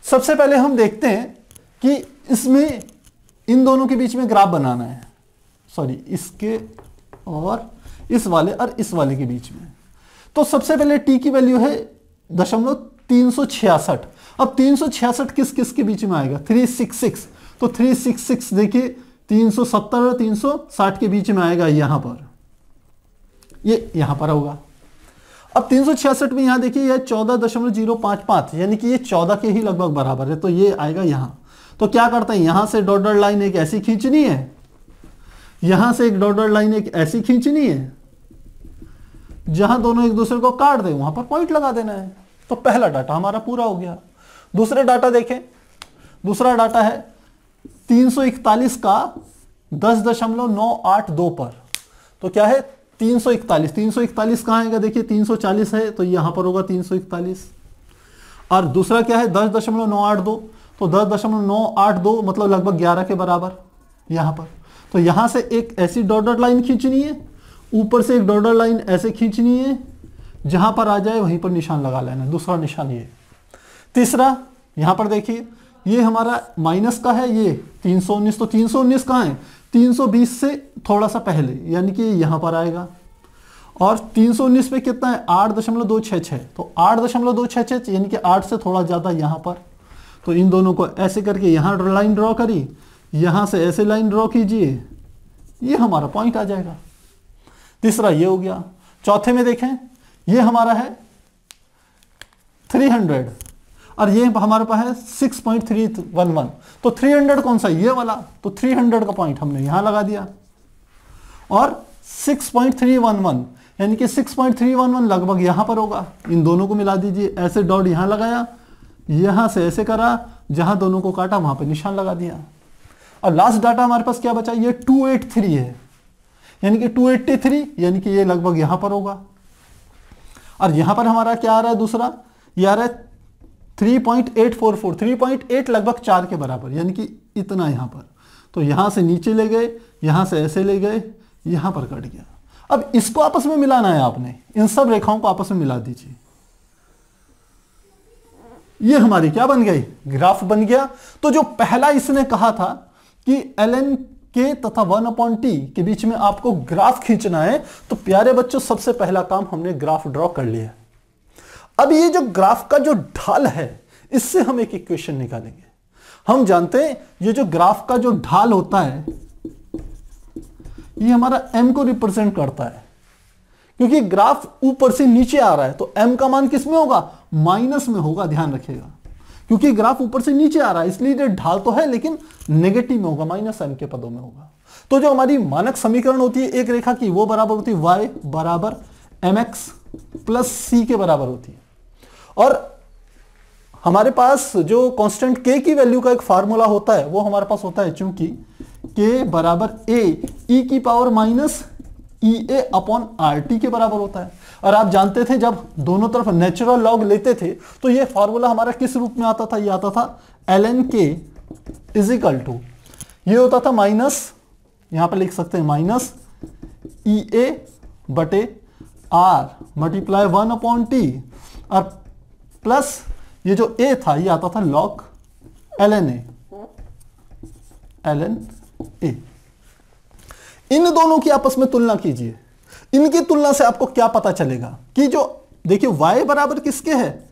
S1: सबसे पहले हम देखते हैं कि इसमें इन दोनों के बीच में ग्राफ बनाना है, सॉरी इसके और इस वाले और इस वाले के बीच में। तो सबसे पहले t की वैल्यू है 366। अब 366 किस किस के बीच में आएगा? 366। तो 366 देखिए 370 और 360 के बीच में आएगा, यहां पर, ये यहां पर होगा। अब 366 में यहां देखिए यह 14.055, यानी कि ये 14 के ही लगभग बराबर है, तो ये आएगा यहां। तो क्या करते हैं, यहां से डॉटेड लाइन एक ऐसी खींचनी है, यहां से एक डॉटेड लाइन एक ऐसी खींचनी है, जहां दोनों एक दूसरे को काट दे वहां पर पॉइंट लगा देना है। तो पहला डाटा हमारा पूरा हो गया। दूसरे डाटा देखें, दूसरा डाटा है 341 का 10.982 पर। तो क्या है 341 कहां आएगा, देखिए 340 है तो यहां पर होगा 341। और दूसरा क्या है 10.982, तो 10.982 मतलब लगभग 11 के बराबर यहां पर। तो यहां से एक ऐसी डॉटेड लाइन खींचनी है, ऊपर से एक डॉटेड लाइन ऐसे खींचनी है, जहां पर आ जाए वहीं पर निशान लगा लेना है। दूसरा निशान ये। तीसरा यहां पर देखिए ये हमारा माइनस का है, ये 319, तो 319 कहां है 320 से थोड़ा सा पहले, यानी कि यहां पर आएगा। और 319 पे कितना है 8.266, तो 8.266 यानी कि 8 से थोड़ा ज्यादा यहां पर। तो इन दोनों को ऐसे करके यहां लाइन ड्रॉ करी, यहां से ऐसे लाइन ड्रॉ कीजिए, ये हमारा पॉइंट आ जाएगा। तीसरा ये हो गया। चौथे में देखें ये हमारा है 300 और ये हमारे पास है 6.311। तो 300 कौन सा, ये वाला, तो 300 का पॉइंट हमने यहां लगा दिया। और 6.311 यानी कि 6.311 लगभग यहां पर होगा। इन दोनों को मिला दीजिए, ऐसे डॉट यहां लगाया, यहां से ऐसे करा, जहां दोनों को काटा वहां पर निशान लगा दिया। और लास्ट डाटा हमारे पास क्या बचा, ये 283 है, यानी कि 283 यानी कि ये लगभग यहां पर होगा। और यहां पर हमारा क्या आ रहा है, दूसरा ये आ रहा है 3.844, 3.8 लगभग 4 के बराबर, यानी कि इतना यहां पर। तो यहां से नीचे ले गए, यहां से ऐसे ले गए, यहां पर कट गया। अब इसको आपस में मिलाना है आपने, इन सब रेखाओं को आपस में मिला दीजिए। ये हमारी क्या बन गई, ग्राफ बन गया। तो जो पहला इसने कहा था कि ln k तथा 1/t के बीच में आपको ग्राफ खींचना है, तो प्यारे बच्चों सबसे पहला काम हमने ग्राफ ड्रॉ कर लिया। अब ये जो ग्राफ का जो ढाल है, इससे हम एक इक्वेशन निकालेंगे। हम जानते हैं ये जो ग्राफ का जो ढाल होता है, ये हमारा m को रिप्रेजेंट करता है, क्योंकि ग्राफ ऊपर से नीचे आ रहा है, तो m का मान किस में होगा, माइनस में होगा, ध्यान रखिएगा। क्योंकि ग्राफ ऊपर से नीचे आ रहा है, इसलिए जो ढाल तो है लेकिन नेगेटिव में होगा, माइनस m के पदों में होगा। तो जो हमारी मानक समीकरण होती है एक रेखा की, वो बराबर होती है y बराबर mx प्लस c के बराबर होती है। और हमारे पास जो कांस्टेंट k की वैल्यू का एक फार्मूला होता है, वो हमारे पास होता है, चूंकि k बराबर a e की power minus EA upon RT के बराबर होता है। और आप जानते थे जब दोनों तरफ नेचुरल लॉग लेते थे तो ये फार्मूला हमारा किस रूप में आता था, ये आता था ln k is equal to, ये होता था माइनस, यहां पर लिख सकते हैं माइनस EA बटे R मल्टीप्लाई 1/t, और प्लस ये जो a था ये आता था log ln a। इन दोनों की आपस में तुलना कीजिए। इनकी तुलना से आपको क्या पता चलेगा कि जो देखिए y बराबर किसके है,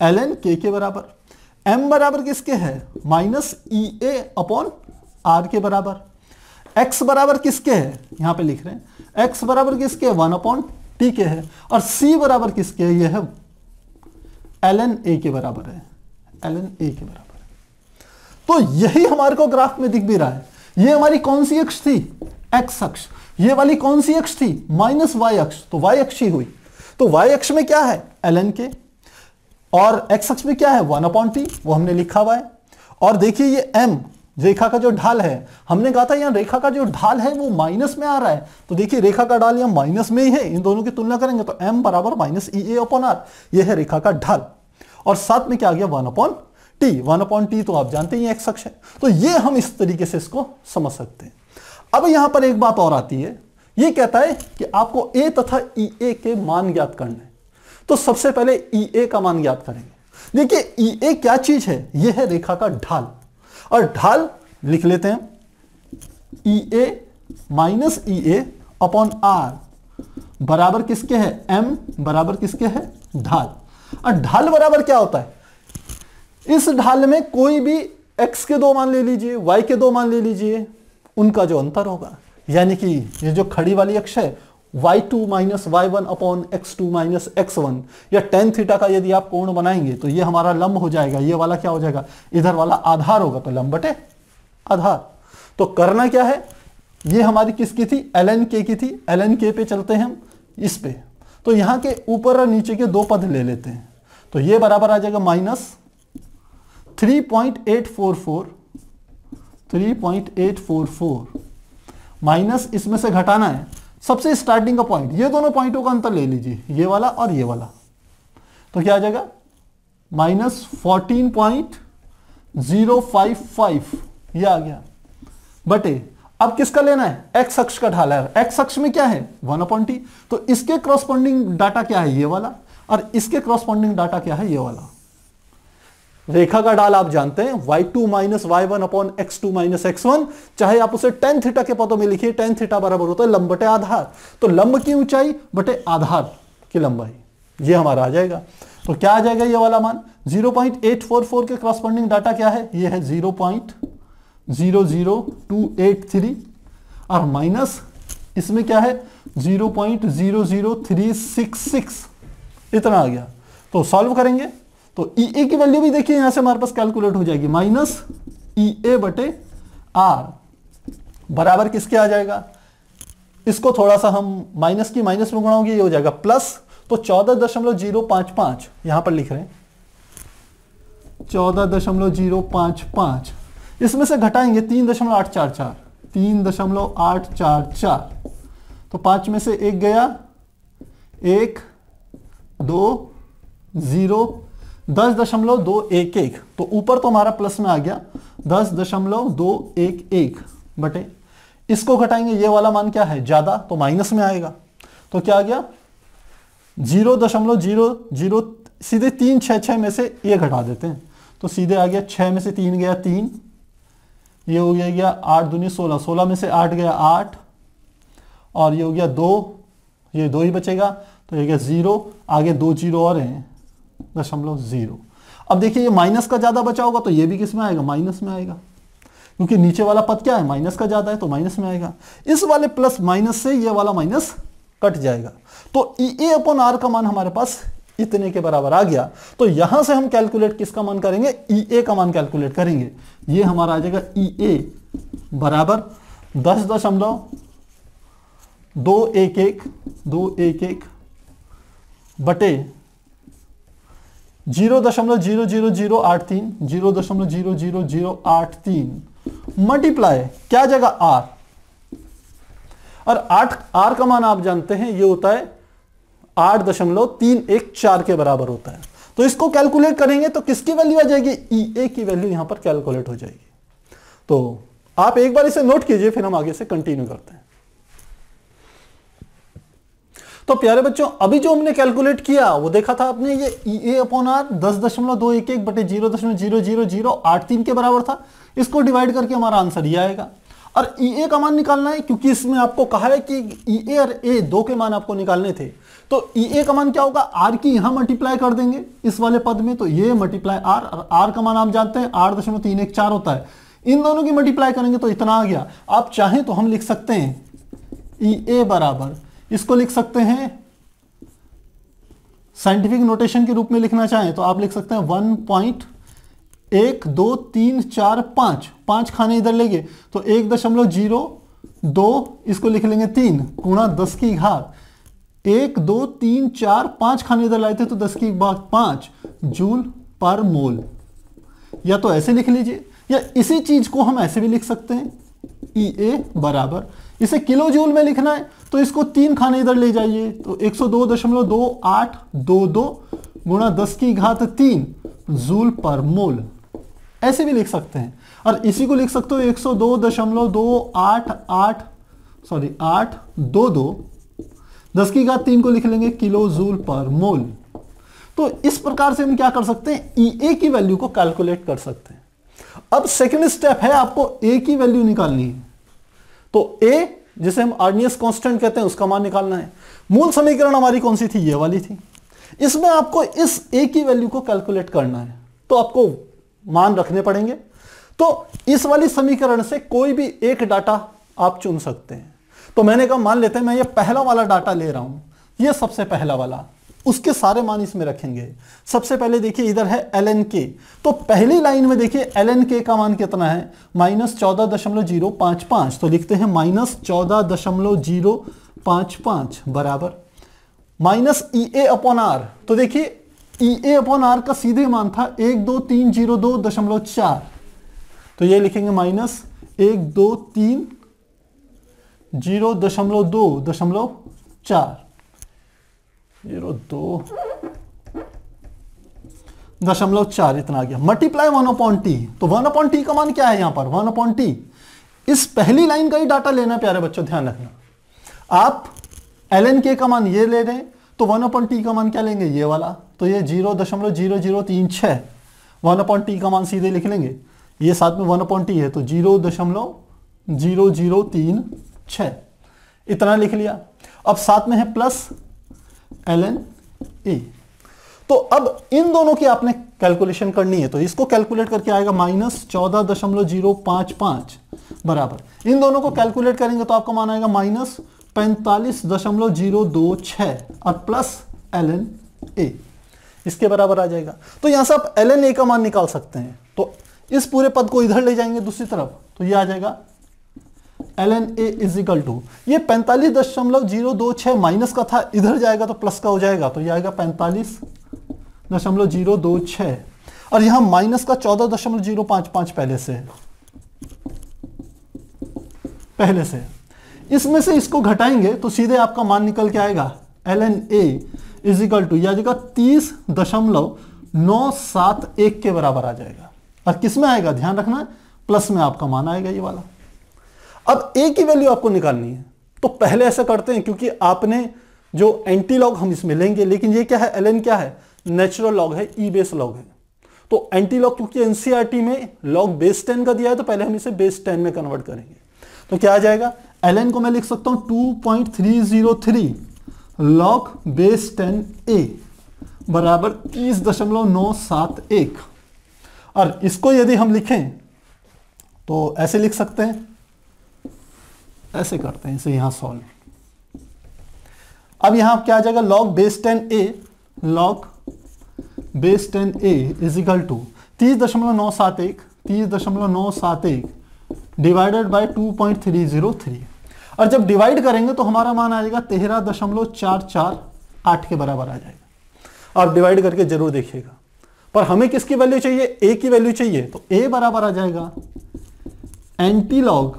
S1: ln k के बराबर, m बराबर किसके है, माइनस EA अपॉन R के बराबर, x बराबर किसके है, यहां पे लिख रहे हैं x बराबर किसके है, 1/t के है, और c बराबर किसके है, यह है ln a के बराबर है, ln a के बराबर है। तो यही हमारे को ग्राफ में दिख भी रहा है। ये हमारी कौन सी अक्ष थी, x अक्ष। ये वाली कौन सी अक्ष थी, माइनस y अक्ष, तो y अक्ष ही हुई। तो y अक्ष में क्या है, ln k, और x अक्ष में क्या है, 1/t, वो हमने लिखा हुआ है। और देखिए ये m रेखा का जो ढाल है, हमने कहा था यहाँ रेखा का जो ढाल है वो माइनस में आ रहा है, तो देखिए रेखा का ढाल यहाँ माइनस में ही है। इन दोनों की तुलना करेंगे तो m बराबर माइनस EA अपॉन R, ये है रेखा का ढाल। और साथ में क्या आ गया, 1/t, 1/t तो आप जानते हैं x अक्ष है। तो ये हम इस तरीके से इसको समझ सकते हैं। अब यहां पर एक बात और आती है, ये कहता है कि आपको a तथा EA के मान ज्ञात करने हैं। तो सबसे पहले EA का मान ज्ञात करेंगे। देखिए EA क्या चीज है, ये है रेखा का ढाल, और ढाल लिख लेते हैं EA minus EA upon R बराबर किसके है, m बराबर किसके है, ढाल। और ढाल बराबर क्या होता है, इस ढाल में कोई भी x के दो मान ले लीजिए, y के दो मान ले लीजिए, उनका जो अंतर होगा, यानी कि ये जो खड़ी वाली अक्ष है y2 minus y1 upon x2 minus x1, या tan थीटा का यदि आप कोण बनाएंगे तो ये हमारा लंब हो जाएगा, ये वाला क्या हो जाएगा, इधर वाला आधार होगा, तो लंब बटे आधार। तो करना क्या है, ये हमारी किसकी थी, ln k की थी, ln k पे चलते हैं हम इस पे। तो यहां के ऊपर और नीचे के दो पद ले लेते हैं, तो ये बराबर आ जाएगा माइनस 3.844 माइनस, इसमें से घटाना है सबसे स्टार्टिंग का पॉइंट, ये दोनों पॉइंटों का अंतर ले लीजिए, ये वाला और ये वाला, तो क्या आ जाएगा माइनस 14.055, ये आ गया बटे, अब किसका लेना है, एक्स अक्ष का ढाला है, एक्स अक्ष में क्या है 1/t, तो इसके क्रॉसपोंडिंग डाटा क्या है ये वाला, और इसके क्रॉसपोंडिंग डाटा क्या है ये वाला। रेखा का ढाल आप जानते हैं y2 minus y1 upon x2 minus x1, चाहे आप उसे tan थीटा के पदों में लिखिए, tan थीटा बराबर होता है लंब बटे आधार, तो लंब की ऊंचाई बटे आधार की लंबाई, ये हमारा आ जाएगा। तो क्या आ जाएगा ये वाला मान, 0.844 के क्रॉसपोंडिंग डाटा क्या है, ये है 0.00283 और माइनस इसमें क्या है 0.00366, इतना आ गया। तो सॉल्व करेंगे तो EA की वैल्यू भी देखिए यहां से हमारे पास कैलकुलेट हो जाएगी, माइनस EA बटे R बराबर किसके आ जाएगा, इसको थोड़ा सा हम माइनस की माइनस में गुणा होगी, ये हो जाएगा प्लस, तो 14.055 यहां पर लिख रहे हैं 14.055, इसमें से घटाएंगे 3.844, तो 5 में से 1 गया, 1 2 0, 10.211, तो ऊपर तो हमारा प्लस में आ गया 10.211 बटे, इसको घटाएंगे ये वाला मान क्या है ज्यादा, तो माइनस में आएगा, तो क्या आ गया 0.00, सीधे 366 में से ये घटा देते हैं, तो सीधे आ गया 6 में से 3 गया 3, ये हो गया 8 दूनी 16, 16 में से 8 गया 8, और ये हो गया 2, ये 2 ही बचेगा, तो ये गया 0, आगे 2 0 और हैं 0.0। अब देखिए ये माइनस का ज्यादा बचा होगा तो ये भी किस में आएगा, माइनस में आएगा, क्योंकि नीचे वाला पद क्या है माइनस का ज्यादा है, तो माइनस में आएगा। इस वाले प्लस माइनस से ये वाला माइनस कट जाएगा, तो EA अपॉन R का मान हमारे पास इतने के बराबर आ गया। तो यहां से हम कैलकुलेट किसका मान करेंगे, EA का मान कैलकुलेट करेंगे, ये हमारा आ जाएगा EA बराबर 10.211 बटे 0.00083 मल्टीप्लाई क्या आ जाएगा R, और R का मान आप जानते हैं ये होता है 8.314 के बराबर होता है। तो इसको कैलकुलेट करेंगे तो किसकी वैल्यू आ जाएगी, EA की वैल्यू यहां पर कैलकुलेट हो जाएगी। तो आप एक बार इसे नोट कीजिए, फिर हम आगे से कंटिन्यू करते हैं। तो प्यारे बच्चों अभी जो हमने कैलकुलेट किया वो देखा था आपने, ये EA अपॉन R 10.211 बटे 0.00083 के बराबर था, इसको डिवाइड करके हमारा आंसर ये आएगा। और EA का मान निकालना है, क्योंकि इसमें आपको कहा है कि EA और A दो के मान आपको निकालने थे, तो EA का मान क्या होगा, R की यहां मल्टीप्लाई कर देंगे इस वाले पद में, तो ये मल्टीप्लाई R, और R का मान आप जानते हैं 8.314 होता है, इन दोनों की मल्टीप्लाई करेंगे तो इतना आ गया। आप चाहें तो हम लिख सकते हैं EA बराबर, इसको लिख सकते हैं साइंटिफिक नोटेशन के रूप में लिखना चाहें तो आप लिख सकते हैं 1.12345, 5 खाने इधर लेंगे तो 1.02, इसको लिख लेंगे 3 गुणा 10 की घात 1 2 3 4, 5 खाने इधर लाए थे तो 10 की घात 5 जूल पर मोल। या तो ऐसे लिख लीजिए, या इसी चीज को हम ऐसे भी लिख सकते हैं EA बराबर, इसे किलो जूल में लिखना है तो इसको 3 खाने इधर ले जाइए तो 102.2822 गुणा 10 की घात 3 जूल पर मोल, ऐसे भी लिख सकते हैं। और इसी को लिख सकते हो 102.822 10 की घात 3 को लिख लेंगे किलो जूल पर मोल। तो इस प्रकार से हम क्या कर सकते हैं, EA की वैल्यू को कैलकुलेट कर सकते हैं। अब सेकंड स्टेप है आपको A की वैल्यू निकालनी है, तो A जिसे हम आर्नियस कांस्टेंट कहते हैं उसका मान निकालना है। मूल समीकरण हमारी कौन सी थी, ये वाली थी। इसमें आपको इस A की वैल्यू को कैलकुलेट करना है, तो आपको मान रखने पड़ेंगे। तो इस वाली समीकरण से कोई भी एक डाटा आप चुन सकते हैं। तो मैंने कहा मान लेते हैं मैं ये पहला वाला डाटा ले रहा हूं, ये सबसे पहला वाला, उसके सारे मान इसमें रखेंगे। सबसे पहले देखिए इधर है ln k, तो पहली लाइन में देखिए ln k का मान कितना है, -14.055, तो लिखते हैं -14.055 बराबर minus E A upon R. तो देखिए ई ए अपॉन आर का सीधे मान था 12302.4, तो ये लिखेंगे माइनस 12302.4 इतना आ गया। मल्टीप्लाई 1/t, तो 1/t का मान क्या है यहां पर 1/t। इस पहली लाइन का ही डाटा लेना प्यारे बच्चों, ध्यान रखना। आप ln k का मान ये ले रहे हैं तो 1/t का मान क्या लेंगे ये वाला, तो ये 0.0036। 1/t का मान सीधे लिख लेंगे, ये साथ में 1/t है तो 0.0036 इतना लिख लिया। अब साथ में है प्लस ln a। तो अब इन दोनों की आपने कैलकुलेशन करनी है, तो इसको कैलकुलेट करके आएगा माइनस 14.055 बराबर। इन दोनों को कैलकुलेट करेंगे तो आपका मान आएगा माइनस 45.026 और प्लस ln a इसके बराबर आ जाएगा। तो यहां से आप ln a का मान निकाल सकते हैं, तो इस पूरे पद को इधर ले जाएंगे दूसरी तरफ, तो ये आ जाएगा ln a is equal to, ये 45.026 माइनस का था, इधर जाएगा तो प्लस का हो जाएगा, तो ये आएगा 45.026 और यहां माइनस का 14.055 पहले से इसमें से इसको घटाएंगे तो सीधे आपका मान निकल के आएगा ln a is equal to, यह आ जाएगा 30.971 के बराबर आ जाएगा। और किस में आएगा ध्यान रखना, प्लस में आपका मान आएगा ये वाला। अब a की वैल्यू आपको निकालनी है, तो पहले ऐसा करते हैं, क्योंकि आपने जो एंटी लॉग हम इसमें लेंगे, लेकिन ये क्या है ln क्या है, नेचुरल लॉग है, ई बेस लॉग है। तो एंटी लॉग क्योंकि एनसीईआरटी में लॉग बेस 10 का दिया है, तो पहले हम इसे बेस 10 में कन्वर्ट करेंगे। तो क्या आ जाएगा, ln को मैं लिख सकता हूं 2.303 लॉग बेस 10a बराबर 30.971। और इसको यदि हम लिखें तो ऐसे लिख सकते हैं, ऐसे करते हैं इसे यहां सॉल्व। अब यहां क्या आ जाएगा, log base 10a, log base 10a is equal to 30.971 divided by 2.303। और जब डिवाइड करेंगे तो हमारा मान आ जाएगा 13.448 के बराबर आ जाएगा। आप डिवाइड करके जरूर देखिएगा। पर हमें किसकी वैल्यू चाहिए, a की वैल्यू चाहिए, तो a बराबर आ जाएगा एंटी लॉग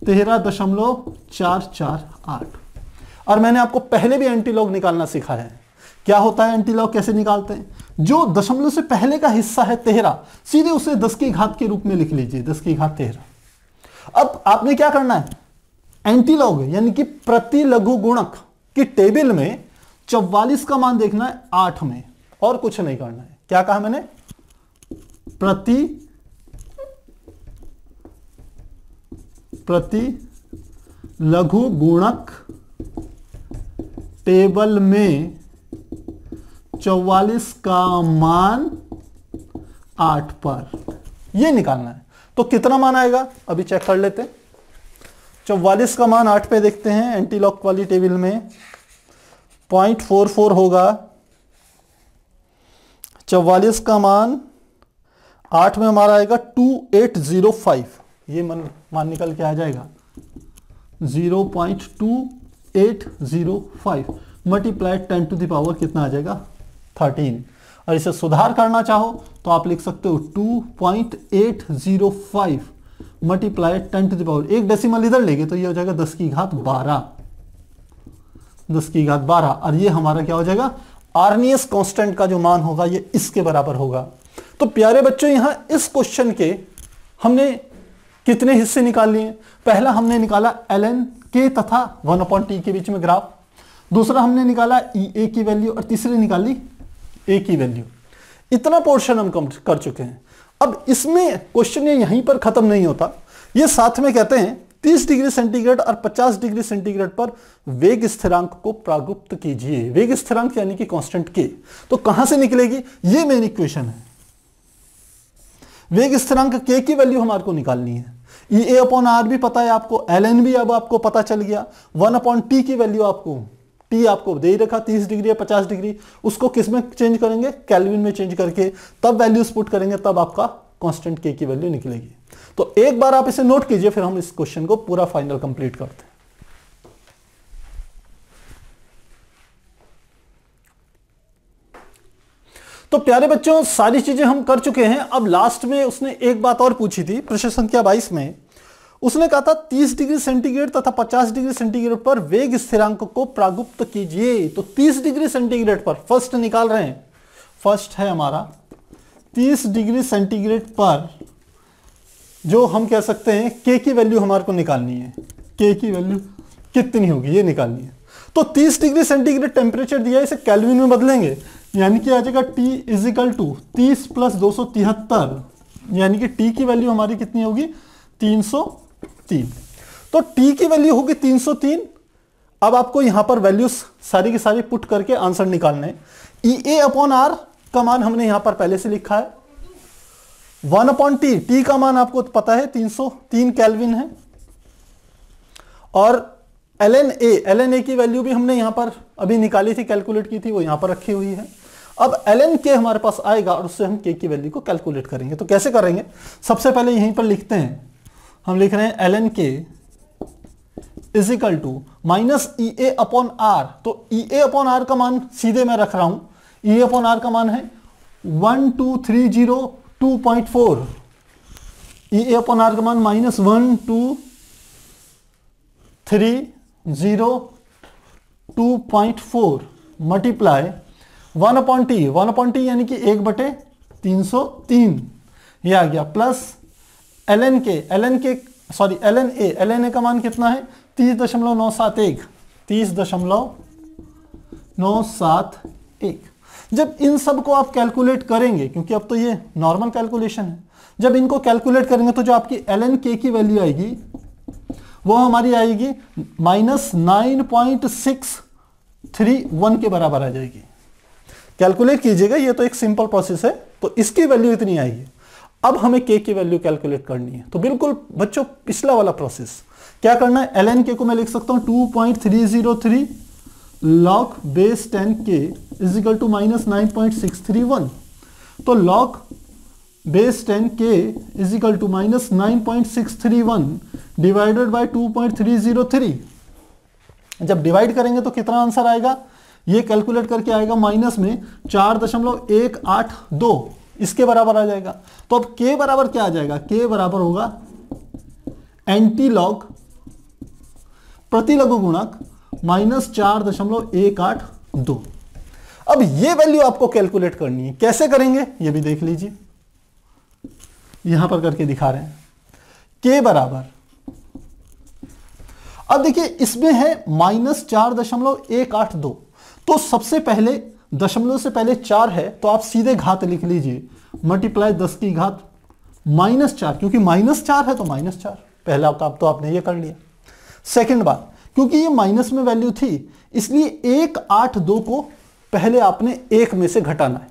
S1: 13.448। और मैंने आपको पहले भी एंटी लॉग निकालना सिखाया है। क्या होता है एंटी लॉग, कैसे निकालते हैं, जो दशमलव से पहले का हिस्सा है 13, सीधे उसे 10 की घात के रूप में लिख लीजिए, 10 की घात 13। अब आपने क्या करना है, एंटी लॉग यानी कि प्रति लघु गुणक की टेबल में 44 का मान देखना है 8 में, और कुछ नहीं करना है। क्या कहा मैंने, प्रति लघु गुणक टेबल में 44 का मान 8 पर, यह निकालना है। तो कितना मान आएगा अभी चेक कर लेते हैं। 44 का मान 8 पे देखते हैं, एंटी लॉग वाली टेबल में 0.44 होगा। 44 का मान 8 में हमारा आएगा 2805, ये मान निकल के आ जाएगा 0.2805 मल्टीप्लाई 10 टू द पावर कितना आ जाएगा 13। और इसे सुधार करना चाहो तो आप लिख सकते हो 2.805 मल्टीप्लाई 10 टू द पावर, एक डेसिमल इधर लेंगे तो ये हो जाएगा 10 की घात 12, 10 की घात 12। और ये हमारा क्या हो जाएगा, आर्नियस कांस्टेंट का जो मान होगा ये इसके बराबर होगा। तो प्यारे बच्चों यहां इस क्वेश्चन के हमने कितने हिस्से निकाल लिए। पहला हमने निकाला ln k तथा 1/t के बीच में ग्राफ, दूसरा हमने निकाला a की वैल्यू, और तीसरी निकाली a की वैल्यू। इतना पोर्शन हम कर चुके हैं। अब इसमें क्वेश्चन यहीं पर खत्म नहीं होता, ये साथ में कहते हैं 30 डिग्री सेंटीग्रेड और 50 डिग्री सेंटीग्रेड पर वेग स्थिरांक को प्रागुप्त कीजिए। वेग स्थिरांक यानी कि कांस्टेंट k, तो कहां से निकलेगी, ये मेन इक्वेशन है। वेग स्थिरांक k की वैल्यू हमारे को निकालनी है। E a/r भी पता है आपको, ln भी अब आपको पता चल गया। 1/t की वैल्यू आपको, t आपको दे ही रखा 30 डिग्री या 50 डिग्री, उसको किस में चेंज करेंगे, केल्विन में चेंज करके तब वैल्यूज पुट करेंगे, तब आपका कांस्टेंट k की वैल्यू निकलेगी। तो एक बार आप इसे नोट कीजिए, फिर हम इस क्वेश्चन को पूरा फाइनल कंप्लीट करते हैं। तो प्यारे बच्चों, सारी चीजें हम कर चुके हैं। अब लास्ट में उसने एक बात और पूछी थी, प्रश्न संख्या 22 में उसने कहा था 30 डिग्री सेंटीग्रेड तथा 50 डिग्री सेंटीग्रेड पर वेग स्थिरांक को प्रागुप्त कीजिए। तो 30 डिग्री सेंटीग्रेड पर फर्स्ट निकाल रहे हैं, फर्स्ट है हमारा 30 डिग्री सेंटीग्रेड पर जो हम कह सकते हैं के की वैल्यू हमारे को निकालनी है। के की वैल्यू कितनी होगी ये निकालनी है। तो 30 डिग्री सेंटीग्रेड टेम्परेचर दिया है, इसे केल्विन में बदलेंगे, यानी कि आ जाएगा T इजिकल टू 30 प्लस 273, यानी कि T की वैल्यू हमारी कितनी होगी 303। तो T की वैल्यू होगी 303। अब आपको यहां पर वैल्यूज सारी की सारी पुट करके आंसर निकालना है। EA अपॉन R का मान हमने यहां पर पहले से लिखा है, 1 अपॉन T का मान आपको पता है 303 केल्विन है, और ln A की वैल्यू भी हमने यहां पर अभी निकाली थी, कैलकुलेट की थी, वो यहां पर रखी हुई है। अब ln K हमारे पास आएगा और उससे हम K की वैल्यू को कैलकुलेट करेंगे। तो कैसे करेंगे, सबसे पहले यहीं पर लिखते हैं, हम लिख रहे हैं ln K is equal to minus EA upon R। तो EA अपॉन R का मान सीधे मैं रख रहा हूं, EA अपॉन R का मान है 1230.2.4, EA अपॉन R का मान माइनस 1230.2.4 मल्टीप्लाई 1 अपॉन टी यानी कि 1/303 ये आ गया, प्लस ln A का मान कितना है 30.971। जब इन सब को आप कैलकुलेट करेंगे, क्योंकि अब तो ये नॉर्मल कैलकुलेशन है, जब इनको कैलकुलेट करेंगे तो जो आपकी ln K की वैल्यू आएगी वो हमारी आएगी माइनस 9.631 के बराबर आ जाएगी। कैलकुलेट कीजिएगा, ये तो एक सिंपल प्रोसेस है, तो इसकी वैल्यू इतनी आएगी। अब हमें K की वैल्यू कैलकुलेट करनी है। तो बिल्कुल बच्चों पिछला वाला प्रोसेस क्या करना है, ln K को मैं लिख सकता हूं 2.303 log base 10K is equal to minus 9.631। तो log base 10K is equal to minus 9.631 divided by 2.303। जब डिवाइड करेंगे तो कितना आंसर आएगा, ये कैलकुलेट करके आएगा माइनस में 4.182, इसके बराबर आ जाएगा। तो अब K बराबर क्या आ जाएगा, K बराबर होगा एंटी लॉग प्रति लघु गुणक माइनस 4.182। अब ये वैल्यू आपको कैलकुलेट करनी है, कैसे करेंगे ये भी देख लीजिए, यहां पर करके दिखा रहे हैं। K बराबर, अब देखिए इसमें है माइनस 4.182, तो सबसे पहले दशमलव से पहले 4 है तो आप सीधे घात लिख लीजिए, मल्टीप्लाई 10 की घात -4, क्योंकि -4 है तो -4, पहला काम तो आपने ये कर लिया। सेकंड बात, क्योंकि ये माइनस में वैल्यू थी इसलिए 182 को पहले आपने 1 में से घटाना है।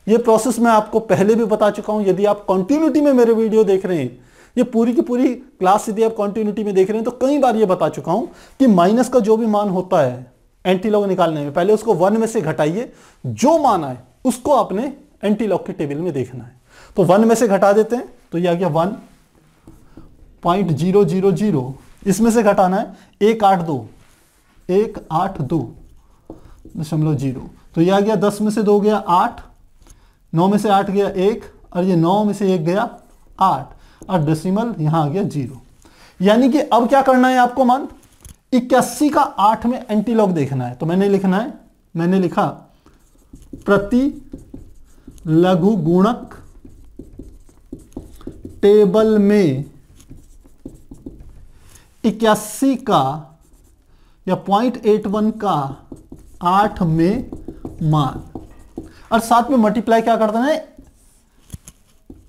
S1: ये प्रोसेस मैं आपको पहले भी बता चुका हूं, यदि आप कंटिन्यूटी में मेरे वीडियो देख रहे हैं, ये पूरी की पूरी क्लास यदि आप कंटिन्यूटी में देख रहे हैं तो कई बार ये बता चुका हूं कि माइनस का जो भी मान होता है एंटीलॉग निकालने में पहले उसको 1 में से घटाइए, जो मान आए उसको आपने एंटीलॉग के टेबल में देखना है। तो 1 में से घटा देते हैं तो ये आ गया 1.000, इसमें से घटाना है 182.0, तो ये आ गया 10 में से 2 गया 8, 9 में से 8 गया 1, और ये 9 में से 1 गया 8, और डेसिमल यहां आ गया 0। यानी कि अब क्या करना है आपको, मान 81 का 8 में एंटीलॉग देखना है। तो मैंने लिखा प्रति लघु गुणक टेबल में 81 का या 0.81 का 8 में मान, और साथ में मल्टीप्लाई क्या कर देना है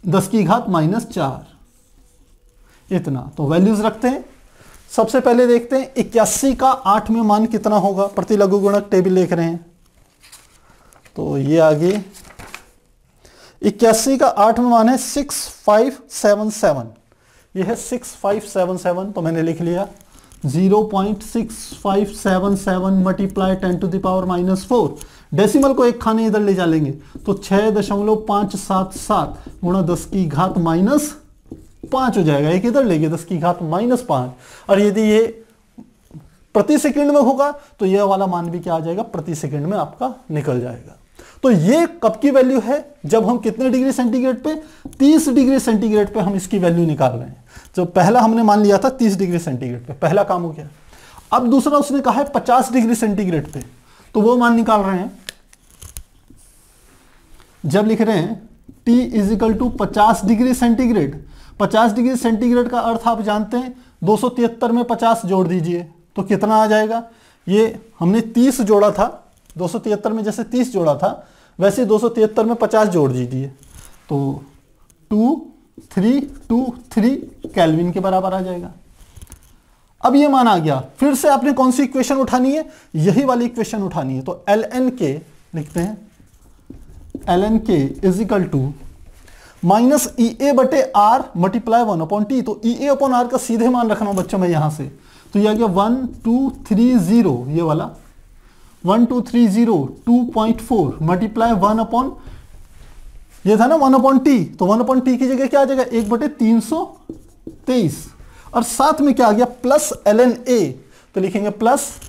S1: 10 की घात -4, इतना। तो वैल्यूज रखते हैं, सबसे पहले देखते हैं 81 का 8 में मान कितना होगा, प्रति लघु गुणक टेबल देख रहे हैं तो ये आगे 81 का 8 में मान है 6577, ये है 6577, तो मैंने लिख लिया 0.6577 मल्टीप्लाई 10⁻⁻⁴। डेसिमल को एक खाने इधर ले जा लेंगे तो 6.577 गुणा 10 की घात -5 हो जाएगा, एक इधर लेंगे 10 की घात -5, और यदि ये प्रति सेकंड में होगा तो यह वाला मान भी क्या आ जाएगा, प्रति सेकंड में आपका निकल जाएगा। तो ये कब की वैल्यू है? जब हम कितने डिग्री सेंटीग्रेड पे, 30 डिग्री सेंटीग्रेड पे हम इसकी वैल्यू निकाल रहे हैं। जो पहला हमने मान लिया था 30 डिग्री सेंटीग्रेड पे, पहला काम हो गया। अब दूसरा उसने कहा है 50 डिग्री सेंटीग्रेड पे, तो वो मान निकाल रहे हैं। जब लिख रहे हैं T is equal to 50 degree centigrade, 50 degree centigrade का अर्थ आप जानते हैं, 273 में 50 जोड़ दीजिए तो कितना आ जाएगा? ये हमने 30 जोड़ा था, 273 में जैसे 30 जोड़ा था वैसे 273 में 50 जोड़ दीजिए तो 2323 केल्विन के बराबर आ जाएगा। अब ये मान आ गया। फिर से आपने कौन सी इक्वेशन उठानी है? यही वाली इक्वेशन उठानी है। तो ln k लिखते हैं, ln k is equal to minus EA बटे R मल्टीप्लाई 1/T। तो EA/R का सीधे मान रखना बच्चों में यहां से, तो ये आ गया 1230, ये वाला 1230 2.4 मल्टीप्लाई 1/, ये था ना 1/T, तो 1/T की जगह क्या आ जाएगा? 1/323, और साथ में क्या आ गया? Plus ln A। तो लिखेंगे प्लस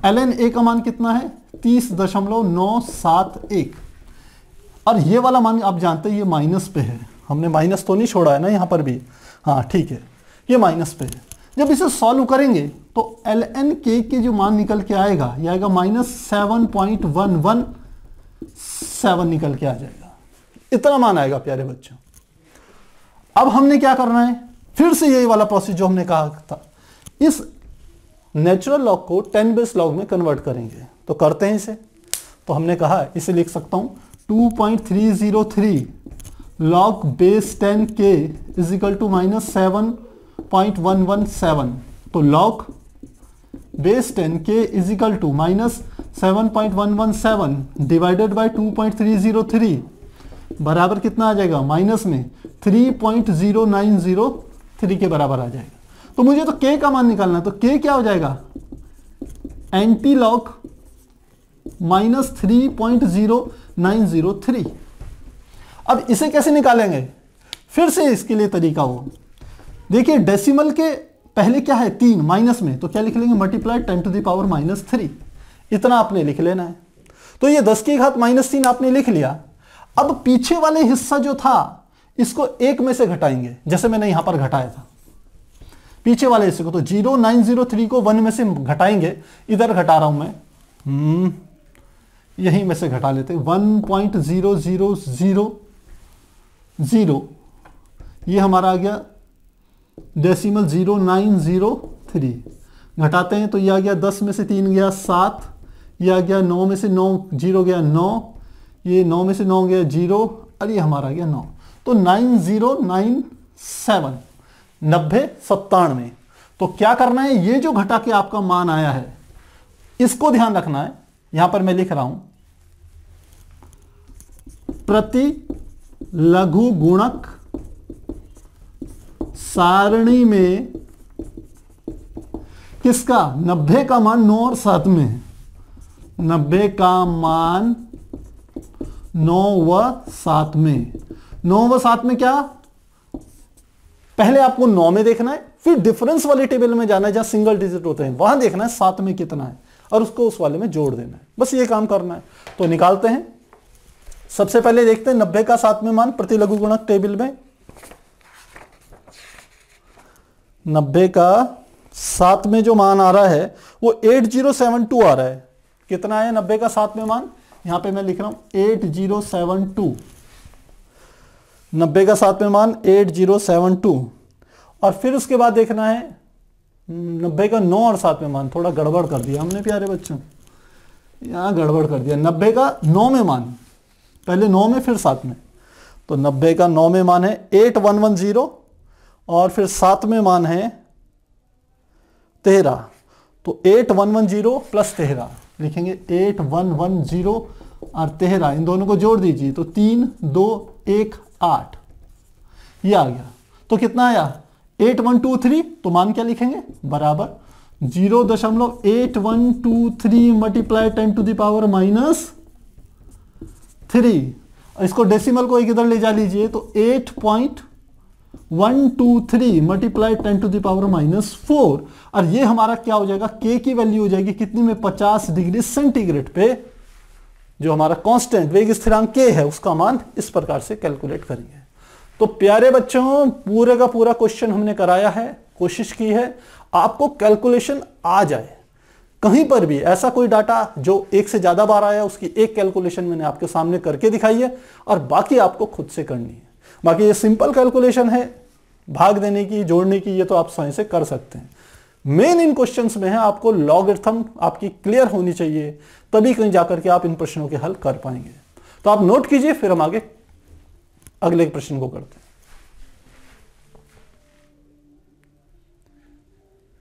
S1: ln A का मान कितना है? 30.971। और ये वाला मान आप जानते हैं ये माइनस पे है, हमने माइनस तो नहीं छोड़ा है ना यहाँ पर भी, हाँ ठीक है, ये माइनस पे है। जब इसे सॉल्व करेंगे तो ln k के जो मान निकल के आएगा, ये आएगा -7.117 निकल के आ जाएगा। इतना मान आएगा प्यारे बच्चों। अब हमने क्या करना है? फिर से यही वाला प्रोसेस जो हमने कहा था, इस नेचुरल लॉग को 10 बेस लॉग में कन्वर्ट करेंगे। तो करते हैं इसे। तो हमने कहा इसे लिख सकता हूं 2.303 log base 10k is equal to -7.117। तो log base 10k is equal to -7.117 divided by 2.303 बराबर कितना आ जाएगा? माइनस में 3.0903 के बराबर आ जाएगा। तो मुझे तो k का मान निकालना है, तो k क्या हो जाएगा? Anti log -3.0903। अब इसे कैसे निकालेंगे? फिर से इसके लिए तरीका हो, देखिए डेसिमल के पहले क्या है? 3 माइनस में, तो क्या लिख लेंगे? मल्टीप्लाई 10⁻³ इतना आपने लिख लेना है। तो ये 10 की घात -3 आपने लिख लिया। अब पीछे वाले हिस्सा जो था इसको 1 में से घटाएंगे, जैसे मैंने यहां पर घटाया था पीछे वाले हिस्से को। तो 0903 को 1 में से घटाएंगे, इधर घटा रहा हूं मैं, यहीं में से घटा लेते हैं 1.0000, ये हमारा आ गया डेसिमल 0903। घटाते हैं तो ये आ गया 10 में से 3 गया 7, ये आ गया 9 में से 9 0 गया 9, ये 9 में से 9 गया 0, और ये हमारा आ गया 9। तो 9097 9097। तो क्या करना है? ये जो घटा के आपका मान आया है इसको ध्यान रखना है। यहां पर मैं लिख रहा हूं प्रति लघु गुणक सारणी में किसका? 90 का मान 9 और 7 में है। 90 का मान 9 व 7 में, 9 व 7 में क्या? पहले आपको 9 में देखना है, फिर डिफरेंस वाले टेबल में जाना है जहां सिंगल डिजिट होते हैं, वहां देखना है 7 में कितना है और उसको उस वाले में जोड़ देना है। बस ये काम करना है। तो निकालते हैं। सबसे पहले देखते हैं 90 का 7 में मान प्रति लघु गुणक टेबल में। 90 का 7 में जो मान आ रहा है वो 8072 आ रहा है। कितना है 90 का 7 में मान? यहां पे मैं लिख रहा हूं 8072। 90 का 7 में मान 8072। और फिर उसके बाद देखना है 90 का 9 और 7 में मान। थोड़ा गड़बड़ कर दिया हमने प्यारे बच्चों, यहां गड़बड़ कर दिया। 90 का 9 में मान, पहले 9 में फिर 7 में। तो 90 का 9 में मान है 8110 और फिर 7 में मान है 13। तो 8110 प्लस 13 लिखेंगे 8110 और 13, इन दोनों को जोड़ दीजिए तो 3 2 1 8, ये आ गया। तो कितना आया? 8123। तो मान क्या लिखेंगे? बराबर 0.8123 मल्टीप्लाई 10⁻³ इसको डेसिमल को एक इधर ले जा लीजिए तो 8.123 मल्टीप्लाई 10⁻⁻4। और ये हमारा क्या हो जाएगा? k की वैल्यू हो जाएगी कितनी में? 50 डिग्री सेंटीग्रेड पे जो हमारा कांस्टेंट वेग स्थिरांक k है उसका मान इस प्रकार से कैलकुलेट करेंगे। तो प्यारे बच्चों, पूरे का पूरा क्वेश्चन हमने कराया है, कोशिश की है आपको कैलकुलेशन आ जाए। कहीं पर भी ऐसा कोई डाटा जो एक से ज्यादा बार आया उसकी एक कैलकुलेशन मैंने आपके सामने करके दिखाई है और बाकी आपको खुद से करनी है। बाकी ये सिंपल कैलकुलेशन है, भाग देने की, जोड़ने की, ये तो आप स्वयं से कर सकते हैं। मेन इन क्वेश्चंस में है आपको लॉगरिथम आपकी क्लियर होनी चाहिए, तभी कहीं जाकर के आप इन प्रश्नों के हल कर पाएंगे। तो आप नोट कीजिए, फिर हम आगे अगले प्रश्न को करते हैं।